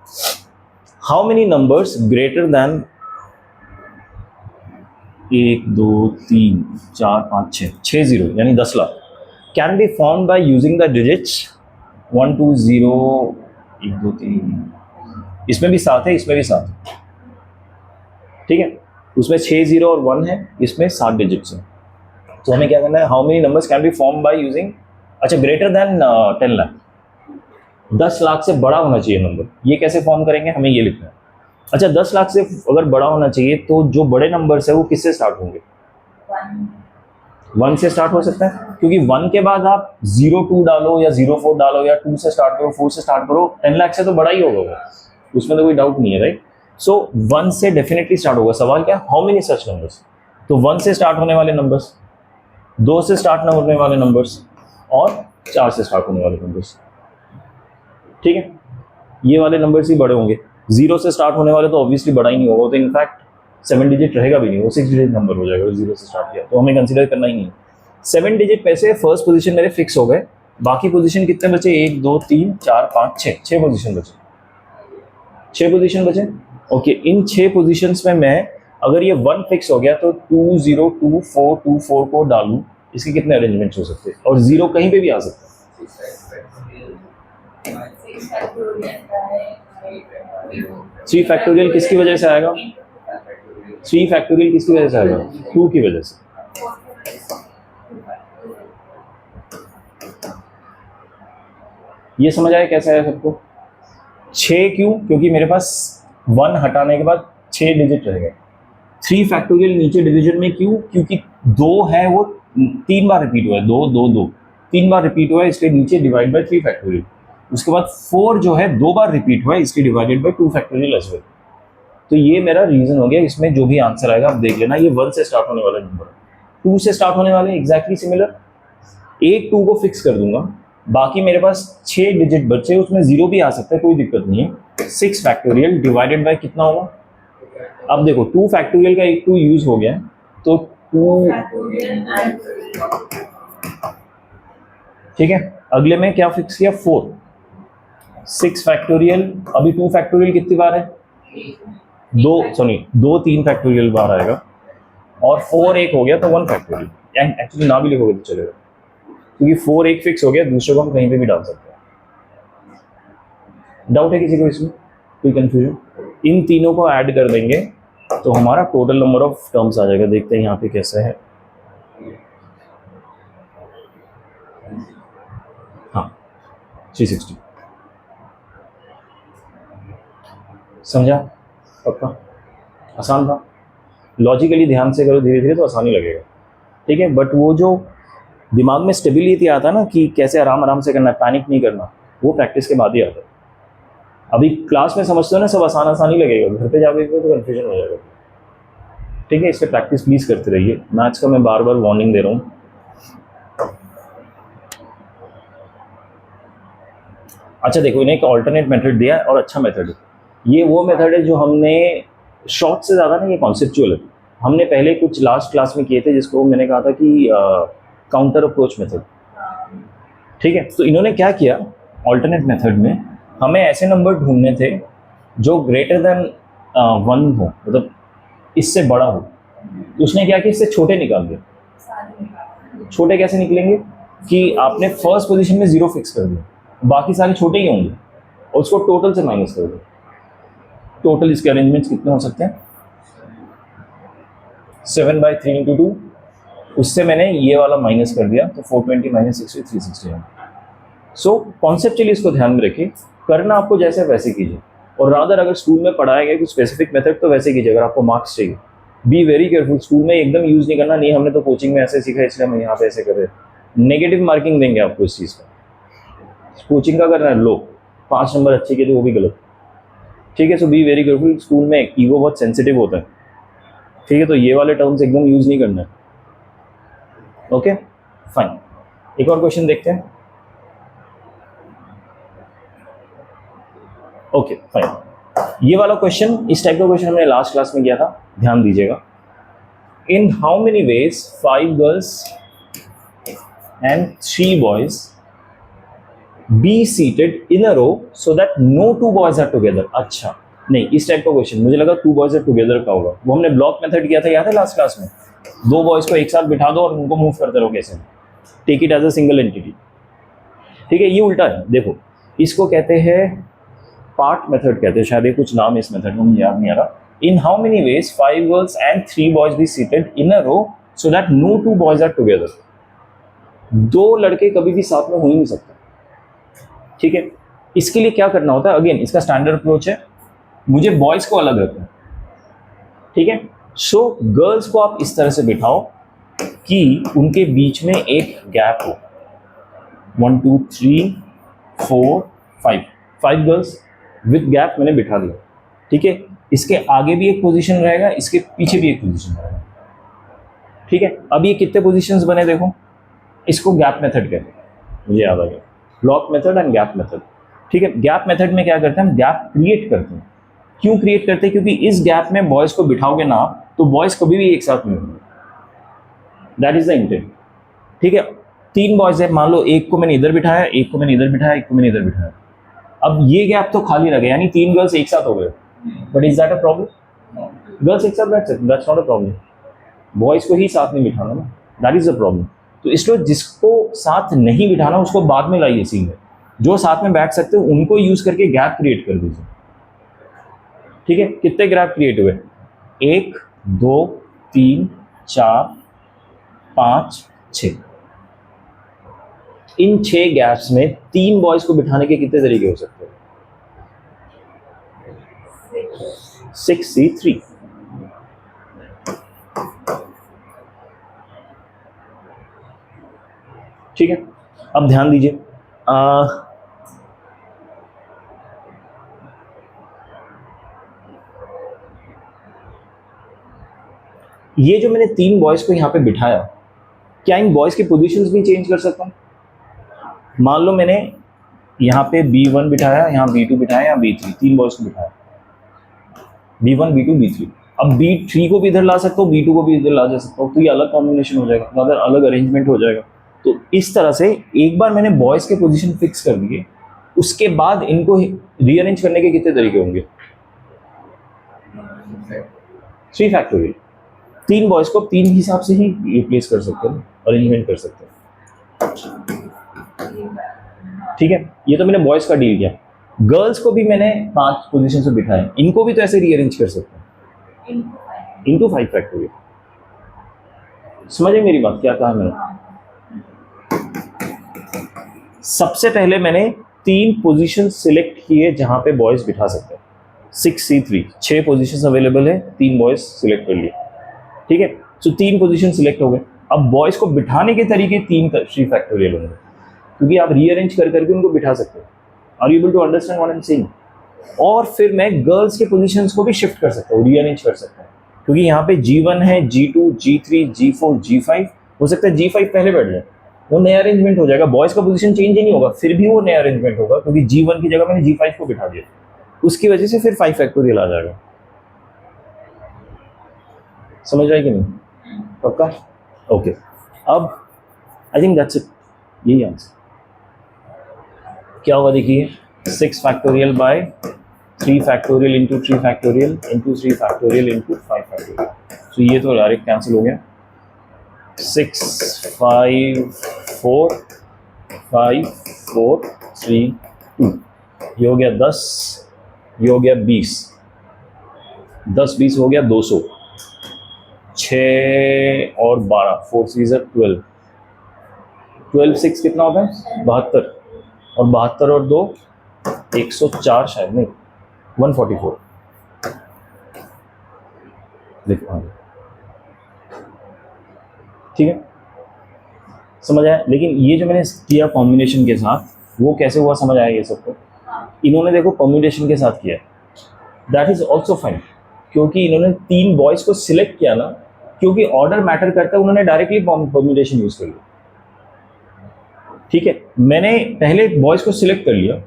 How many numbers greater than 1 2 3 4 5 6 0 यानी 10 lakh can be form by using the digits 1 2 0 1 2 3, इसमें भी 7 है, इसमें भी 7 है, ठीक है? उसमें 6 0 और 1 है, इसमें 7 डिजिट्स हैं। तो हमें क्या करना है? How many numbers can be form by using, अच्छा ग्रेटर देन 10 लाख, 10 लाख से बड़ा होना चाहिए नंबर। ये कैसे फॉर्म करेंगे? हमें ये लिखना है। अच्छा 10 लाख से अगर बड़ा होना चाहिए तो जो बड़े नंबर्स है वो किससे स्टार्ट होंगे? 1 से स्टार्ट हो सकता है, क्योंकि 1 के बाद आप 02 डालो या 04 डालो या 2 से स्टार्ट करो, 4 से स्टार्ट करो, 10 लाख से तो बड़ा ही होगा वो, उसमें तो कोई डाउट नहीं है, राइट? सो 1 से डेफिनेटली स्टार्ट होगा। सवाल क्या? How many such numbers? तो 1 से स्टार्ट होने वाले नंबर्स, 2 से स्टार्ट होने वाले नंबर्स और 4 से स्टार्ट होने वाले नंबर्स, ठीक है? ये वाले नंबर्स ही बड़े होंगे। 0 से स्टार्ट होने वाले तो ऑब्वियसली बड़ा ही नहीं होगा, तो इनफैक्ट 7 डिजिट रहेगा भी नहीं, वो 6 डिजिट नंबर हो जाएगा। 0 से स्टार्ट किया तो हमें कंसीडर करना ही नहीं है। 7 डिजिट पे से फर्स्ट पोजीशन मेरे फिक्स हो गए, बाकी पोजीशन कितने बचे? 1 2 3 4 5 6, 6 पोजीशन बचे, 6 पोजीशन बचे। ओके, इन 6 पोजीशंस में मैं अगर ये 1 फिक्स हो गया तो 2 0 2 4 2 4 को डालूं, इसके कितने अरेंजमेंट्स हो सकते हैं? और 0 कहीं पे भी आ सकता है। 3 फैक्टोरियल किसकी वजह से आएगा? 3 फैक्टोरियल किसकी वजह से आएगा? 2 की वजह से। ये समझ आया कैसे आया सबको? 6 क्यों? क्योंकि मेरे पास 1 हटाने के बाद 6 डिजिट रह गए। 3 फैक्टोरियल नीचे डिवीजन में क्यों? क्योंकि 2 है वो 3 बार रिपीट हुआ है, 2 2 2 3 बार रिपीट हुआ है, इसलिए नीचे डिवाइड बाय 3 फैक्टोरियल। उसके बाद 4 जो है 2 बार रिपीट हुआ है, इसलिए divided by 2 factorial as well. तो ये मेरा रीजन हो गया। इसमें जो भी आंसर आएगा आप देख लेना, ये 1 से स्टार्ट होने वाला नंबर, 2 से स्टार्ट होने वाले एग्जैक्टली सिमिलर। एक 2 को फिक्स कर दूंगा, बाकी मेरे पास 6 डिजिट बचे, उसमें 0 भी आ सकता है, कोई दिक्कत नहीं है। 6 फैक्टोरियल डिवाइडेड बाय कितना होगा? अब देखो 2 फैक्टोरियल का एक 2 यूज हो गया, तो 2, ठीक है? अगले में क्या फिक्स किया? 4। 6 फैक्टोरियल, अभी 2 फैक्टोरियल कितनी बार है? 2 3 फैक्टोरियल बार आएगा, और 4 एक हो गया तो 1 फैक्टोरियल। एक्चुअली ना भी लिखोगे तो चलेगा, क्योंकि 4 एक फिक्स हो गया, दूसरे को हम कहीं पे भी डाल सकते हैं। डाउट है किसी को इसमें? कोई कंफ्यूजन? इन तीनों को ऐड कर देंगे तो हमारा टोटल नंबर ऑफ टर्म्स आ जाएगा। देखते हैं यहाँ पे कैसे है। हाँ 360। समझा? पक्का? आसान था। लॉजिकली ध्यान से करो, धीरे धीरे तो आसानी लगेगा, ठीक है? बट वो जो दिमाग में स्टेबिलिटी आता है ना कि कैसे आराम आराम से करना है, पैनिक नहीं करना, वो प्रैक्टिस के बाद ही आता है। अभी क्लास में समझते हो ना, सब आसान आसान ही लगेगा, घर पे जाके तो कन्फ्यूजन हो जाएगा, ठीक है? इस पर प्रैक्टिस प्लीज करते रहिए। मैथ्स का मैं बार बार वार्निंग दे रहा हूँ। अच्छा देखो, इन्हें एक ऑल्टरनेट मेथड दिया है और अच्छा मेथड है। ये वो मेथड है जो हमने शॉर्ट से ज़्यादा ना, ये कॉन्सेप्चुअल है। हमने पहले कुछ लास्ट क्लास में किए थे, जिसको मैंने कहा था कि काउंटर अप्रोच मेथड, ठीक है? तो इन्होंने क्या किया, ऑल्टरनेट मेथड में हमें ऐसे नंबर ढूंढने थे जो ग्रेटर देन 1 हो, मतलब इससे बड़ा हो। तो उसने क्या किया, इससे छोटे निकाल दिए। छोटे कैसे निकलेंगे? कि आपने फर्स्ट पोजीशन में 0 फिक्स कर दिया, बाकी सारे छोटे ही होंगे, और उसको टोटल से माइनस कर दो। टोटल इसके अरेंजमेंट्स कितने हो सकते हैं? 7/3 × 2, उससे मैंने ये वाला माइनस कर दिया, तो 420 - 60 360 है। सो कॉन्सेप्चुअली इसको ध्यान में रखिए, करना आपको जैसे वैसे कीजिए, और रादर अगर स्कूल में पढ़ाया गया कुछ स्पेसिफिक मेथड तो वैसे कीजिए अगर आपको मार्क्स चाहिए। बी वेरी केयरफुल, स्कूल में एकदम यूज़ नहीं करना, नहीं हमने तो कोचिंग में ऐसे सीखा इसलिए हम यहाँ पे ऐसे कर रहे हैं। नेगेटिव मार्किंग देंगे आपको इस चीज़ का। कोचिंग का करना है, लो 5 नंबर अच्छे के लिए, वो भी गलत। ठीक है, सो बी वेरी केयरफुल, स्कूल में ईगो बहुत सेंसिटिव होता है, ठीक है, तो ये वाले टर्म्स एकदम यूज नहीं करना है। ओके फाइन, एक और क्वेश्चन देखते हैं। ओके फाइन, ये वाला क्वेश्चन, इस टाइप का क्वेश्चन हमने लास्ट क्लास में किया था, ध्यान दीजिएगा। In how many ways 5 girls and 3 boys be seated in a row so that no 2 boys are together. अच्छा नहीं, इस टाइप का क्वेश्चन, मुझे लगा 2 बॉयज आर टुगेदर का होगा, वो हमने ब्लॉक मेथड किया था, याद है लास्ट क्लास में, 2 बॉयज को एक साथ बिठा दो और उनको मूव करते रहो, कैसे, take it as a single entity. ठीक है, ये उल्टा है, देखो इसको कहते हैं पार्ट मेथड कहते हैं, शायद ये कुछ नाम है इस मेथड में, मुझे याद नहीं आ रहा। In how many ways 5 girls and 3 boys be seated in a row so that no 2 boys are together. 2 लड़के कभी भी साथ में हो ही नहीं सकते, ठीक है। इसके लिए क्या करना होता है, अगेन इसका स्टैंडर्ड अप्रोच है, मुझे बॉयज को अलग रखना है, ठीक है। सो गर्ल्स को आप इस तरह से बिठाओ कि उनके बीच में एक गैप हो, 1 2 3 4 5 गर्ल्स विद गैप मैंने बिठा दिया, ठीक है। इसके आगे भी एक पोजीशन रहेगा, इसके पीछे भी एक पोजीशन रहेगा, ठीक है। अब ये कितने पोजीशंस बने देखो, इसको गैप मेथड कहते हैं, मुझे याद आ गया, block method and gap method, ठीक है। गैप मेथड में क्या करते हैं, हम गैप क्रिएट करते हैं। क्यों क्रिएट करते हैं, क्योंकि इस गैप में बॉयज को बिठाओगे ना तो बॉयज कभी भी एक साथ नहीं होंगे, दैट इज द इंटेंट, ठीक है। 3 बॉयज है, मान लो एक को मैंने इधर बिठाया, एक को मैंने इधर बिठाया, एक को मैंने इधर बिठाया, अब ये गैप तो खाली रह गया, यानी 3 गर्ल्स एक साथ हो गए, but is that a problem? Girls एक साथ बैठ सकते, that's not a problem, boys को ही साथ नहीं बिठाना ना, दैट इज द प्रॉब्लम। तो इसलिए जिसको साथ नहीं बिठाना उसको बाद में लाइए सीन में, जो साथ में बैठ सकते हो उनको यूज करके गैप क्रिएट कर दीजिए, ठीक है। कितने गैप क्रिएट हुए, 1 2 3 4 5 6, इन 6 गैप्स में 3 बॉयज को बिठाने के कितने तरीके हो सकते हैं, 6C3, ठीक है। अब ध्यान दीजिए, ये जो मैंने 3 बॉयज को यहाँ पे बिठाया, क्या इन बॉयज की पोजीशंस भी चेंज कर सकता हूँ? मान लो मैंने यहाँ पे B1 बिठाया, यहाँ B2 बिठाया, यहाँ B3, 3 बॉयज को बिठाया, B1 B2 B3, अब B3 को भी इधर ला सकता हूँ, B2 को भी इधर ला जा सकता हूँ, तो ये अलग कॉम्बिनेशन हो जाएगा, मतलब अलग अरेंजमेंट हो जाएगा। तो इस तरह से एक बार मैंने बॉयज के पोजीशन फिक्स कर दिए, उसके बाद इनको रीअरेंज करने के कितने तरीके होंगे, 3 फैक्टोरियल, 3 बॉयज को 3 हिसाब से ही रिप्लेस कर सकते हैं, अरेंजमेंट कर सकते हैं, ठीक है। ये तो मैंने बॉयज का डील किया, गर्ल्स को भी मैंने 5 पोजीशन से बिठाया, इनको भी तो ऐसे रीअरेंज कर सकते हैं इनटू 5 फैक्टोरियल। समझे मेरी बात, क्या कहा मैंने? सबसे पहले मैंने 3 पोजीशन सिलेक्ट किए जहां पे बॉयज बिठा सकते हैं, 6C3, 6 पोजीशन अवेलेबल है, 3 बॉयज सिलेक्ट कर लिए, ठीक है। सो 3 पोजीशन सिलेक्ट हो गए, अब बॉयज को बिठाने के तरीके 3 फैक्टोरियल होंगे, क्योंकि आप रीअरेंज कर करके उनको बिठा सकते हो। Are you able to understand what I am saying? और फिर मैं गर्ल्स के पोजीशंस को भी शिफ्ट कर सकता हूँ, रीअरेंज कर सकता हूँ, क्योंकि यहाँ पे G1 है, G2 G3 G4 G5, हो सकता है G5 पहले बैठ जाए, वो नया अरेंजमेंट हो जाएगा, बॉयज का पोजीशन चेंज ही नहीं होगा, फिर भी वो नया अरेंजमेंट होगा, क्योंकि G1 की जगह मैंने G5 को बिठा दिया, उसकी वजह से फिर 5 फैक्टोरियल आ जाएगा। समझ रहा है कि नहीं? पक्का? ओके, अब आई थिंक दैट्स इट, यही आंसर क्या होगा देखिए, 6 factorial by 3 factorial into 3 factorial into 3 factorial into 5 factorial, तो ये तो डायरेक्ट कैंसिल हो गया, 6 5 4 5 4 3 2, ये हो गया 10, ये हो गया 20, 10 20 हो गया 200, 6 और 12, 4 3 12, 12 6 कितना होता है, 72, और 72 और 2 104, शायद नहीं 144, देखो, ठीक है, समझ आया। लेकिन ये जो मैंने किया कॉम्बिनेशन के साथ, वो कैसे हुआ समझ आया ये सबको? इन्होंने देखो परम्यूटेशन के साथ किया, दैट इज ऑल्सो फाइन, क्योंकि इन्होंने 3 बॉयज को सिलेक्ट किया ना, क्योंकि ऑर्डर मैटर करता है, उन्होंने डायरेक्टली परम्यूटेशन यूज कर लिया। ठीक है, मैंने पहले बॉयज को सिलेक्ट कर लिया,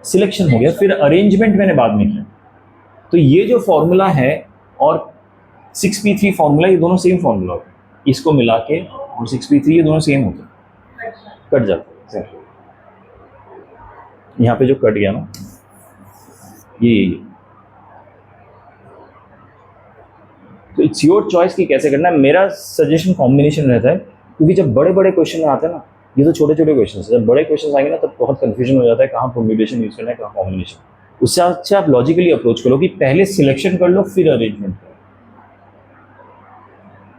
सिलेक्शन हो गया, फिर अरेंजमेंट मैंने बाद में किया। तो ये जो फॉर्मूला है और 6p3 फॉर्मूला, ये दोनों सेम फॉर्मूला होता है, इसको मिला के और 6p3 ये दोनों सेम होते हैं, कट जाते हैं। यहाँ पे जो कट गया ना, ये तो इट्स योर चॉइस कि कैसे करना है। मेरा सजेशन कॉम्बिनेशन रहता है, क्योंकि जब बड़े बड़े क्वेश्चन आते हैं ना, ये तो छोटे छोटे क्वेश्चन है, जब बड़े क्वेश्चन आएंगे ना तब बहुत कंफ्यूजन हो जाता है कहाँ परम्यूटेशन यूज करना है, कहाँ कॉम्बिनेशन। उससे अच्छा आप लॉजिकली अप्रोच करो कि पहले सिलेक्शन कर लो फिर अरेंजमेंट करो।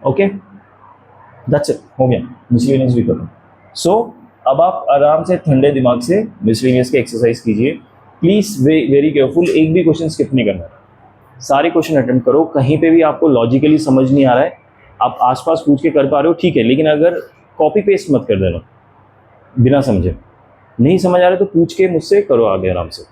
ओके, दैट्स इट, हो गया मिसलेनियस भी करो। सो अब आप आराम से ठंडे दिमाग से मिसलेनियस की एक्सरसाइज कीजिए। प्लीज वेरी केयरफुल, एक भी क्वेश्चन स्किप नहीं करना, सारे क्वेश्चन अटेम्प्ट करो। कहीं पे भी आपको लॉजिकली समझ नहीं आ रहा है, आप आसपास पूछ के कर पा रहे हो ठीक है, लेकिन अगर कॉपी पेस्ट मत कर देना बिना समझे। नहीं समझ आ रहा तो पूछ के मुझसे करो आगे आराम से।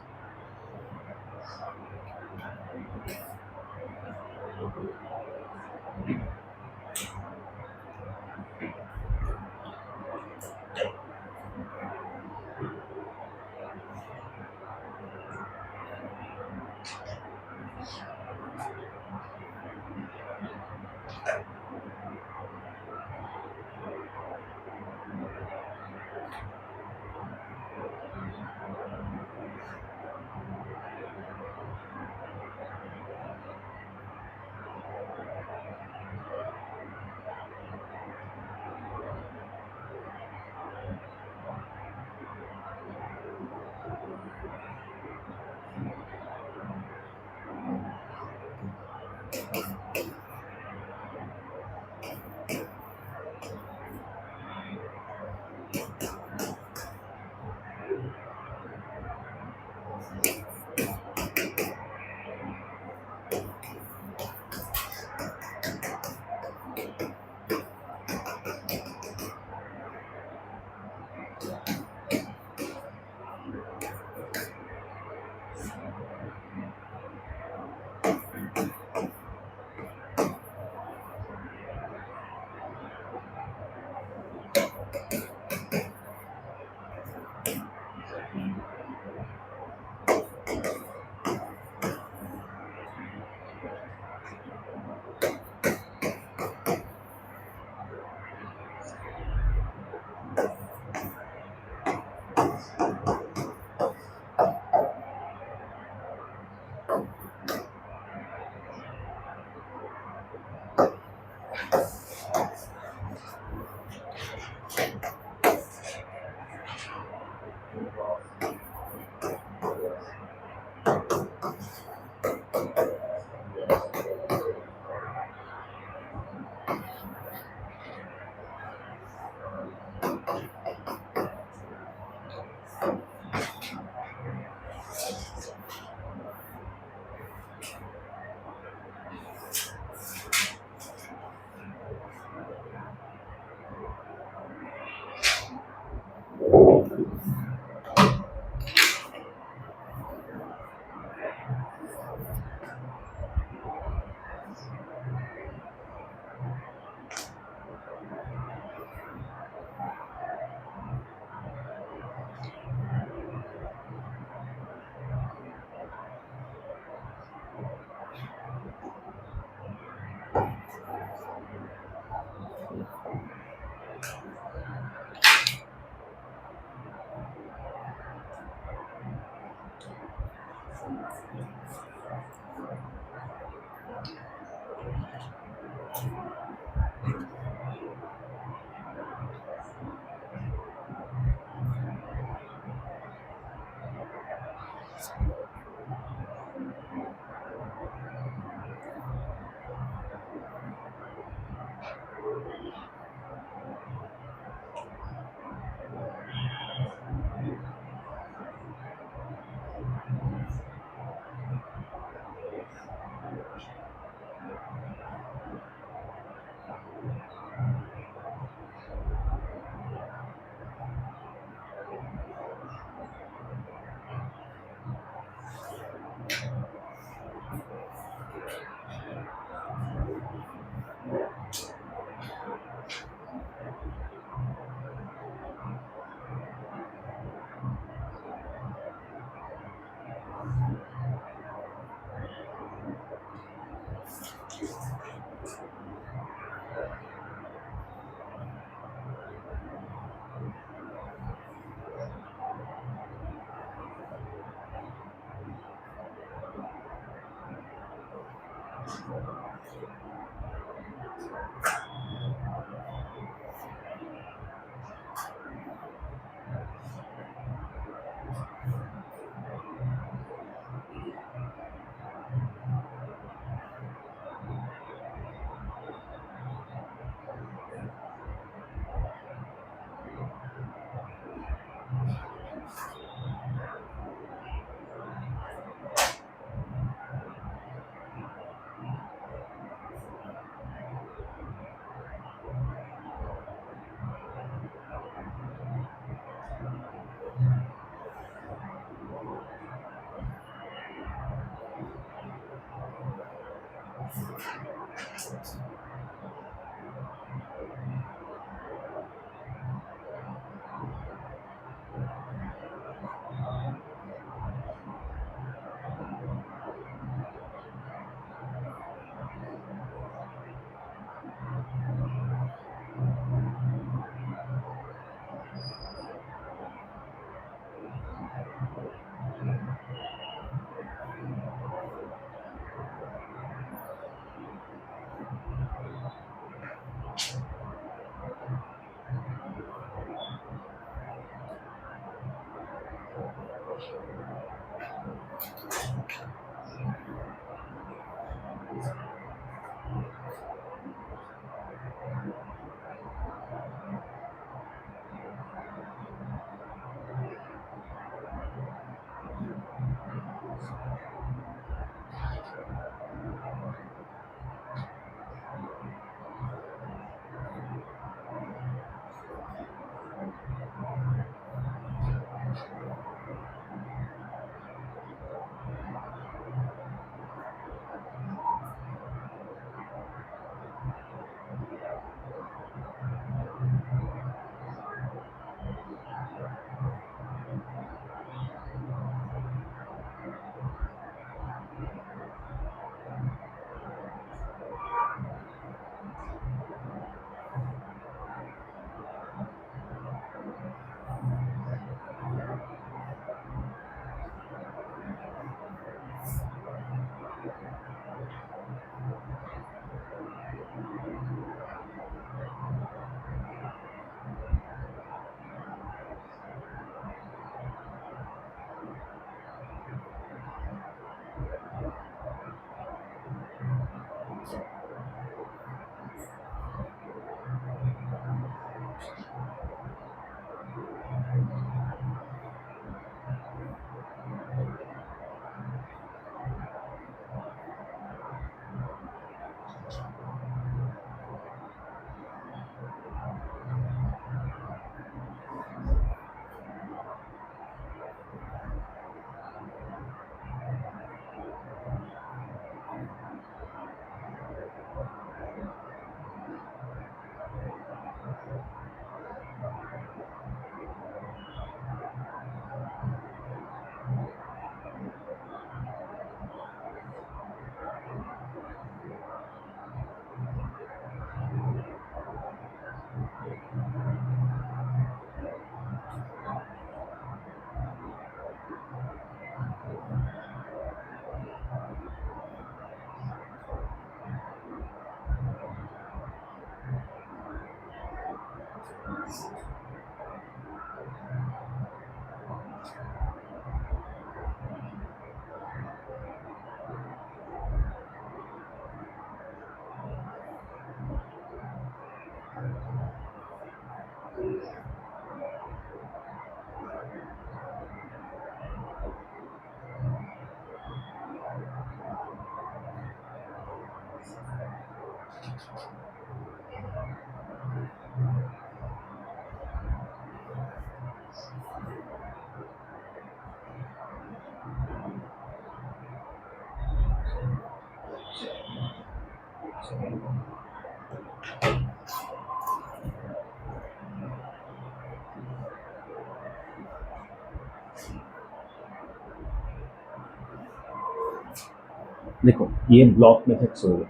देखो ये ब्लॉक मेथड्स हो गए।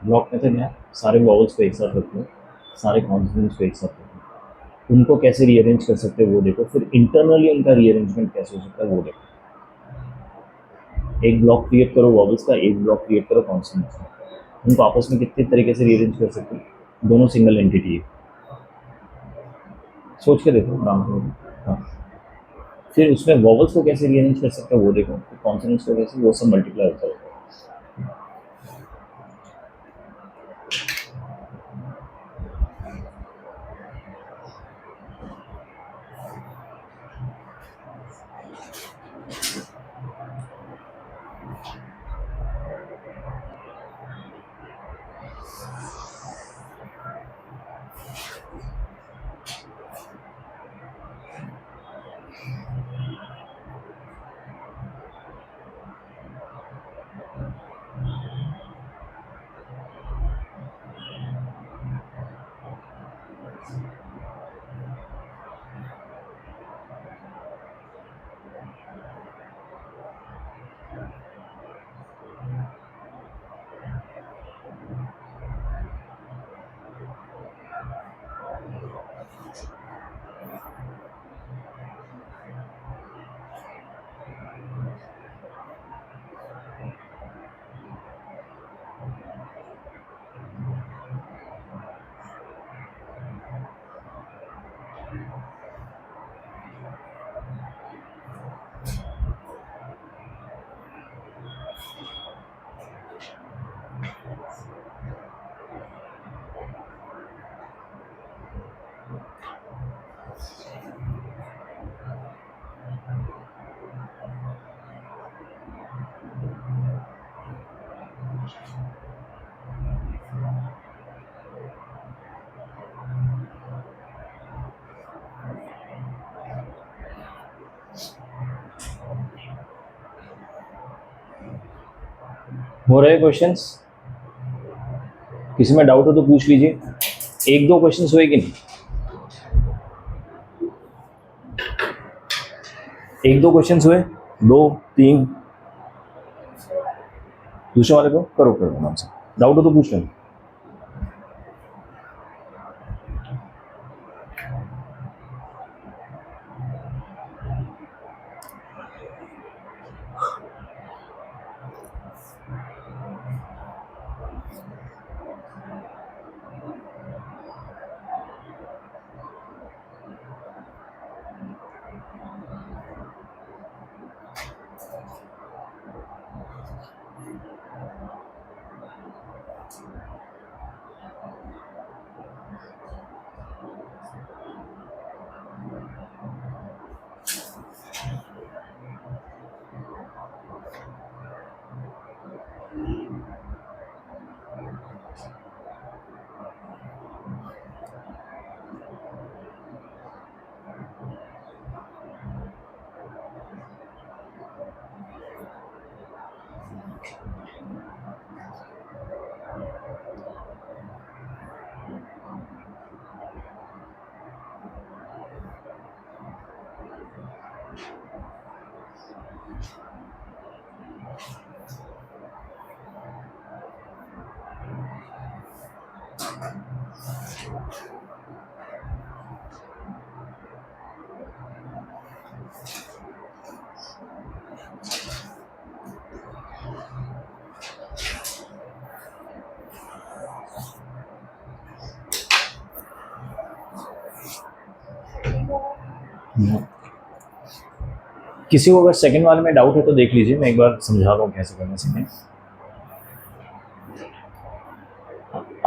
ब्लॉक मेथड है सारे वॉवल्स को एक साथ रखो, सारे कॉन्सोनेंट्स को एक साथ रखो, उनको कैसे रीअरेंज कर सकते हो वो देखो, फिर इंटरनली उनका रीअरेंजमेंट कैसे हो सकता है वो देखो। एक ब्लॉक क्रिएट करो वॉवल्स का, एक ब्लॉक क्रिएट करो कॉन्सोनेंट्स का, उनको आपस में कितने तरीके से रीअरेंज कर सकते हो, दोनों सिंगल एंटिटी है। सोच के देखो आराम से। हाँ, फिर उसमें वॉवल्स को कैसे रीअरेंज कर सकते हो वो देखो, कॉन्सोनेंट्स को कैसे, वो सब मल्टीप्लाई होता है। हो रहे क्वेश्चंस? किसी में डाउट हो तो पूछ लीजिए। एक दो क्वेश्चंस हुए कि नहीं? एक दो क्वेश्चंस हुए, दो तीन। दूसरे वाले को करो करो आराम से, डाउट हो तो पूछ लेना। किसी को अगर सेकंड वाले में डाउट है तो देख लीजिए, मैं एक बार समझा रहा हूँ कैसे करना सीखें।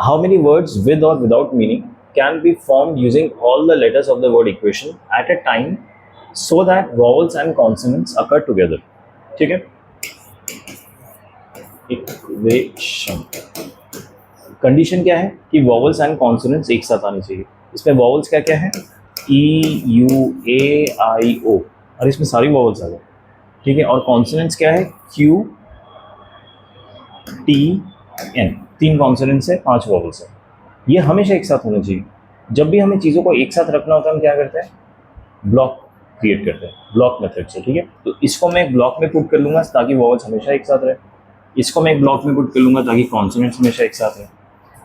How many words with or without meaning can be formed using all the letters of the word equation at a time so that vowels and consonants occur together? ठीक है, इक्वेशन कंडीशन क्या है कि वॉवल्स एंड कॉन्सोनेंट्स एक साथ आनी चाहिए। इसमें वॉवल्स क्या क्या है, ई यू ए आई ओ, और इसमें सारी वॉवल्स आ गए, ठीक है। और कॉन्सोनेंट्स क्या है, क्यू टी एन। 3 कॉन्सोनेंट्स है, 5 वॉवल्स है। ये हमेशा एक साथ होना चाहिए। जब भी हमें चीज़ों को एक साथ रखना होता है हम क्या करते हैं, ब्लॉक क्रिएट करते हैं, ब्लॉक मेथड से, ठीक है। तो इसको मैं एक ब्लॉक में पुट कर लूँगा ताकि वॉवल्स हमेशा एक साथ रहे, इसको मैं एक ब्लॉक में पुट कर लूँगा ताकि कॉन्सोनेंट्स हमेशा एक साथ रहे।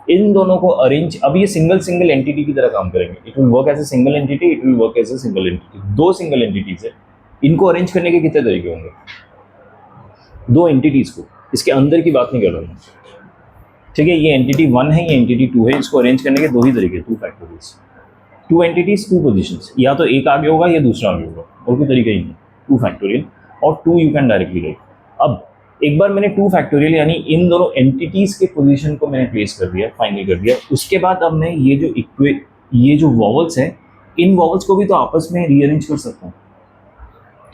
इन दोनों को अरेंज, अब ये सिंगल सिंगल एंटिटी की तरह काम करेंगे। It will work as a single entity, it will work as a single entity. 2 single entities है, इनको अरेंज करने के कितने तरीके होंगे, 2 एंटिटीज को, इसके अंदर की बात नहीं कर रहा हूँ, ठीक है। ये एंटिटी 1 है, ये एंटिटी 2 है, इसको अरेंज करने के 2 ही तरीके, 2 फैक्टोरियल्स, 2 एंटिटीज 2 पोजिशंस, या तो एक आगे होगा या दूसरा आगे होगा, और कोई तरीका ही नहीं। 2 फैक्टोरियल और 2 यू कैन डायरेक्टली राइट। अब एक बार मैंने 2 फैक्टोरियल यानी इन दोनों एंटिटीज के पोजीशन को मैंने प्लेस कर दिया, फाइनल कर दिया। उसके बाद अब मैं ये जो वॉवल्स हैं, इन वॉवल्स को भी तो आपस में रीअरेंज कर सकता हूँ,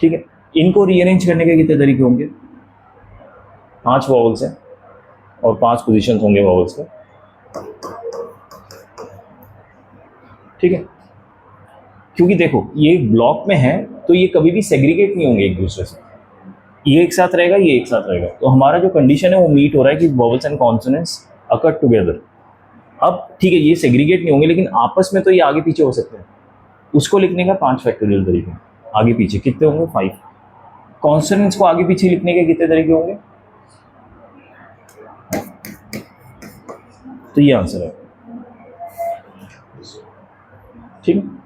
ठीक है। इनको रीअरेंज करने के कितने तरीके होंगे, 5 वॉवल्स हैं और 5 पोजीशंस होंगे वॉवल्स के, ठीक है। क्योंकि देखो ये ब्लॉक में है तो ये कभी भी सेग्रीगेट नहीं होंगे एक दूसरे से, ये एक साथ रहेगा, ये एक साथ रहेगा। तो हमारा जो कंडीशन है वो मीट हो रहा है कि vowels and consonants occur together. अब ठीक है, ये सेग्रीगेट नहीं होंगे लेकिन आपस में तो ये आगे पीछे हो सकते हैं। उसको लिखने का 5 फैक्टोरियल तरीके, आगे पीछे कितने होंगे, 5। कॉन्सोनेंट्स को आगे पीछे लिखने के कितने तरीके होंगे, तो ये आंसर है, ठीक है।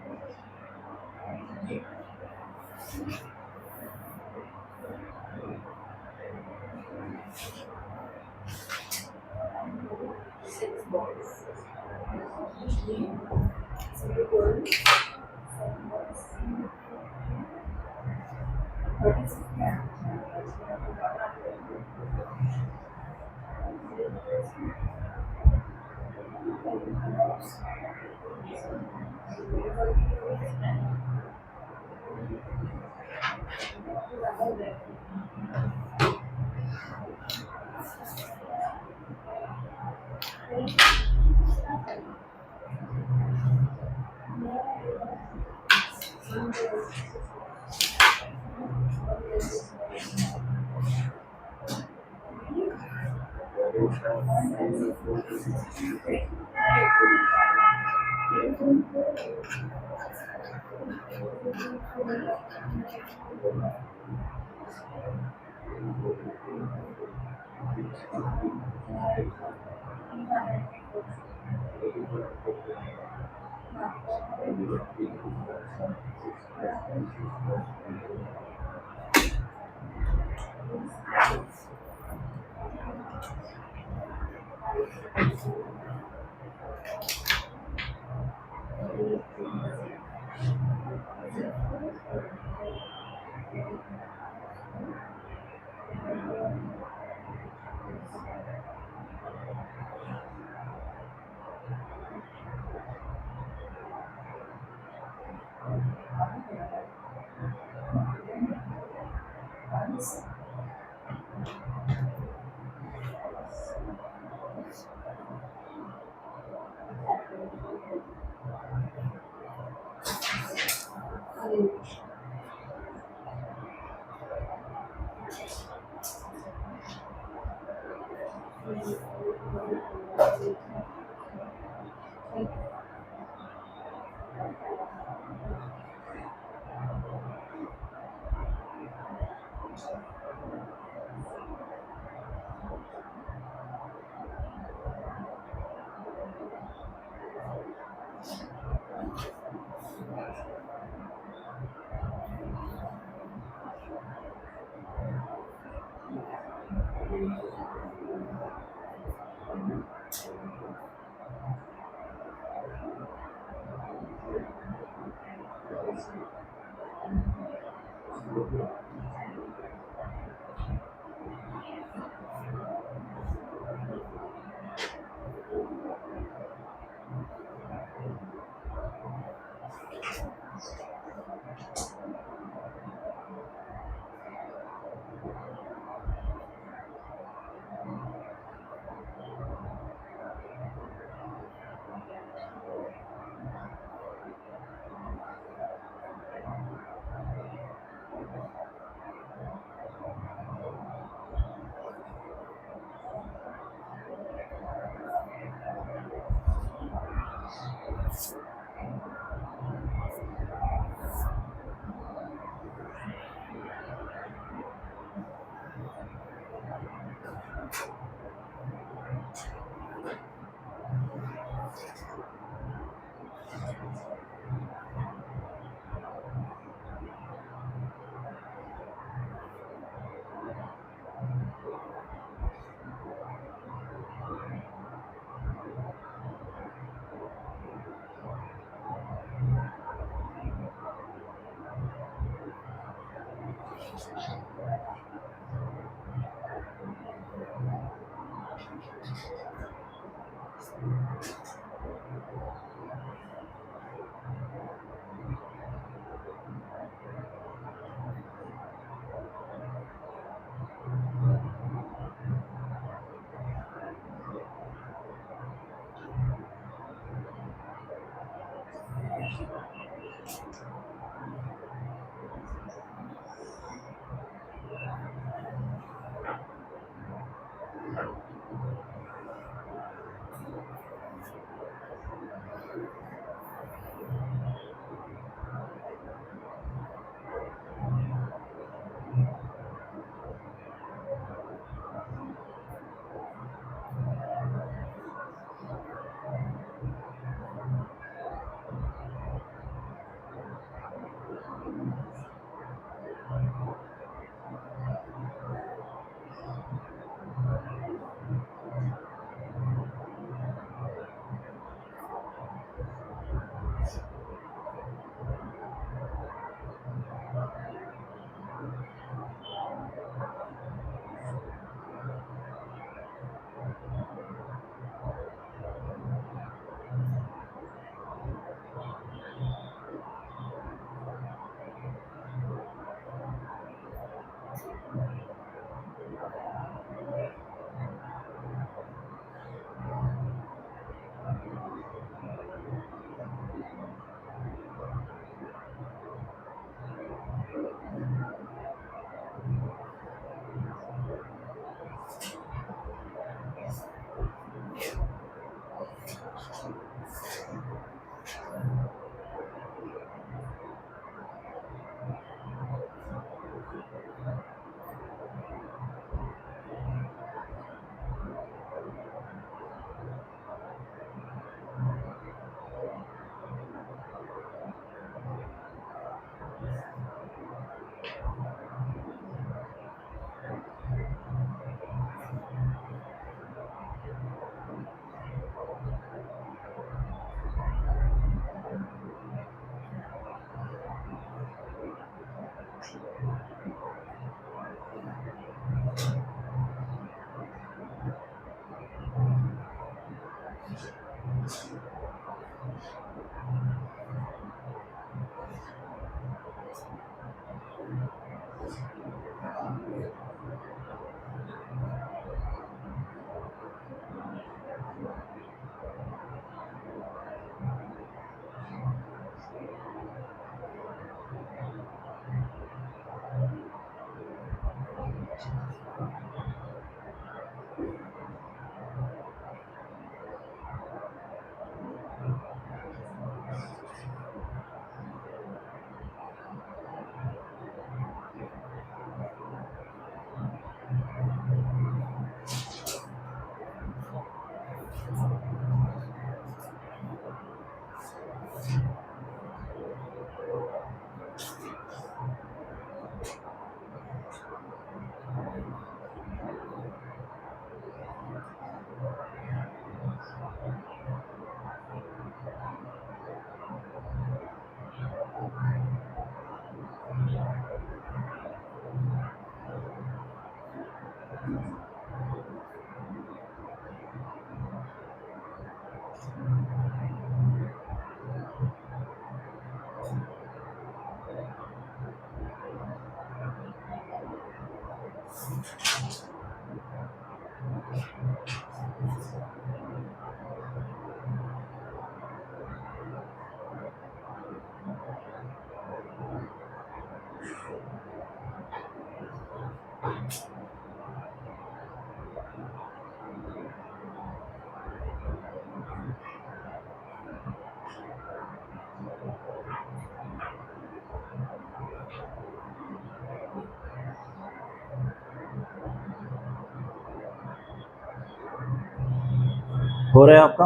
हो रहा है आपका?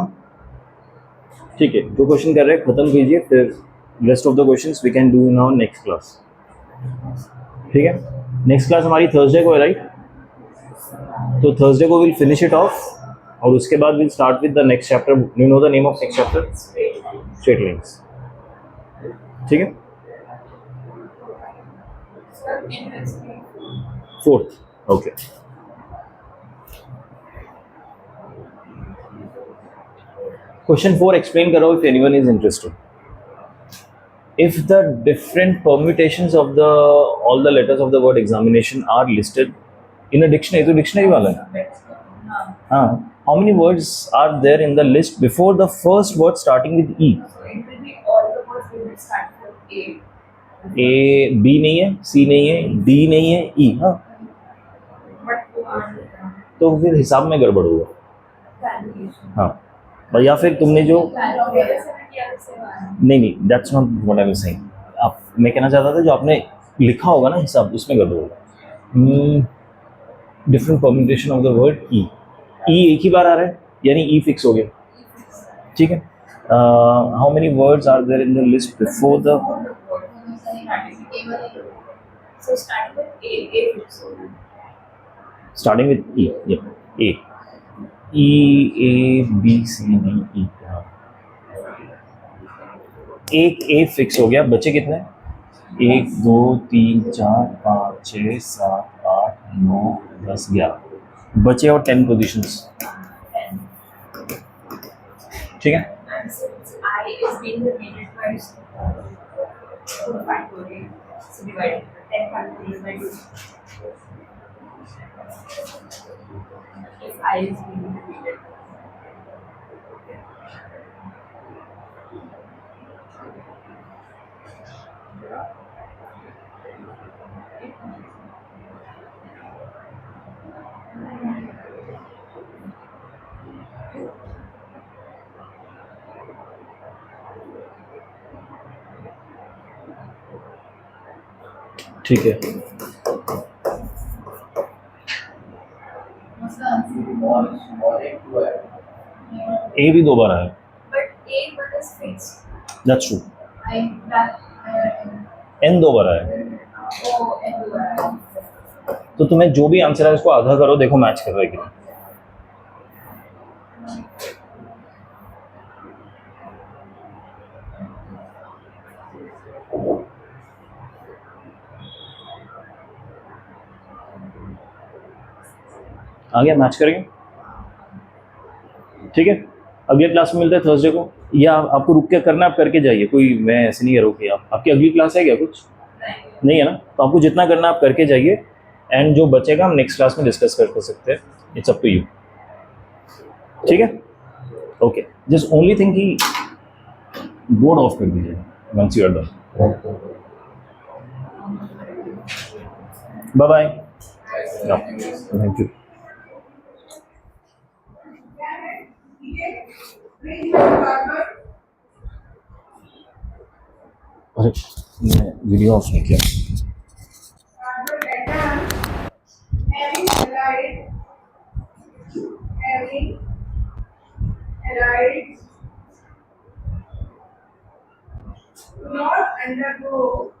ठीक है, जो क्वेश्चन कर रहे हैं खत्म कीजिए, फिर rest of the questions we can do in our next class. ठीक है, नेक्स्ट क्लास हमारी थर्सडे को है, राइट? तो थर्सडे को विल फिनिश इट ऑफ, और उसके बाद will start with the next chapter. You know the name of next chapter? Straight lines. ठीक है, Sir, can you explain? Fourth, okay. Question 4 explain करो if anyone is interested. If the different permutations of the all the letters of the word examination are listed in a dictionary, तो dictionary वाला है. हाँ. How many words are there in the list before the first word starting with E? So it will be all the words will start with A. A, B नहीं है, C नहीं है, D नहीं है, E. हाँ. But who are तो फिर हिसाब में गड़बड़ हुआ. calculation? हाँ. और या फिर तुमने जो Calculation. नहीं, that's not what I was saying. आप, मैं कहना चाहता था जो आपने लिखा होगा ना हिसाब, उसमें गड़बड़ होगा. Different permutation of the word E. E एक ही बार आ रहा है, यानी ई फिक्स हो गया. ठीक है. How many words are there in the list before the So starting with A. Starting with E. A, E, A, B, C, D, E. एक ए फिक्स हो गया. बचे कितने? 1 2 3 4 5 6 7 8 9 10 11 बचे और 10 पोजीशंस. ठीक है. And since I is being divided by 4 factorial, so divided by 10 factorial by 2. If I is being divided. ठीक है. ए भी 2 बार आया. But A one is fixed. That's true. I that N 2 बार आया. O and तो तुम्हें जो भी आंसर है उसको आधा करो, देखो मैच कर रहा है कि नहीं. आ गया, मैच करेंगे. ठीक है. अगले क्लास में मिलते हैं थर्सडे को. या आपको रुक के करना, आप करके जाइए. कोई, मैं ऐसे नहीं करूँ कि आपकी अगली क्लास है क्या? कुछ नहीं है ना. तो आपको जितना करना आप करके जाइए, एंड जो बचेगा हम नेक्स्ट क्लास में डिस्कस कर सकते हैं. It's up to you. ठीक है. ओके. जस्ट ओनली थिंग कि बोर्ड ऑफ कर दीजिए once you are done. Bye bye. Thank you. अरे मैं वीडियो ऑफ नहीं किया. not undergo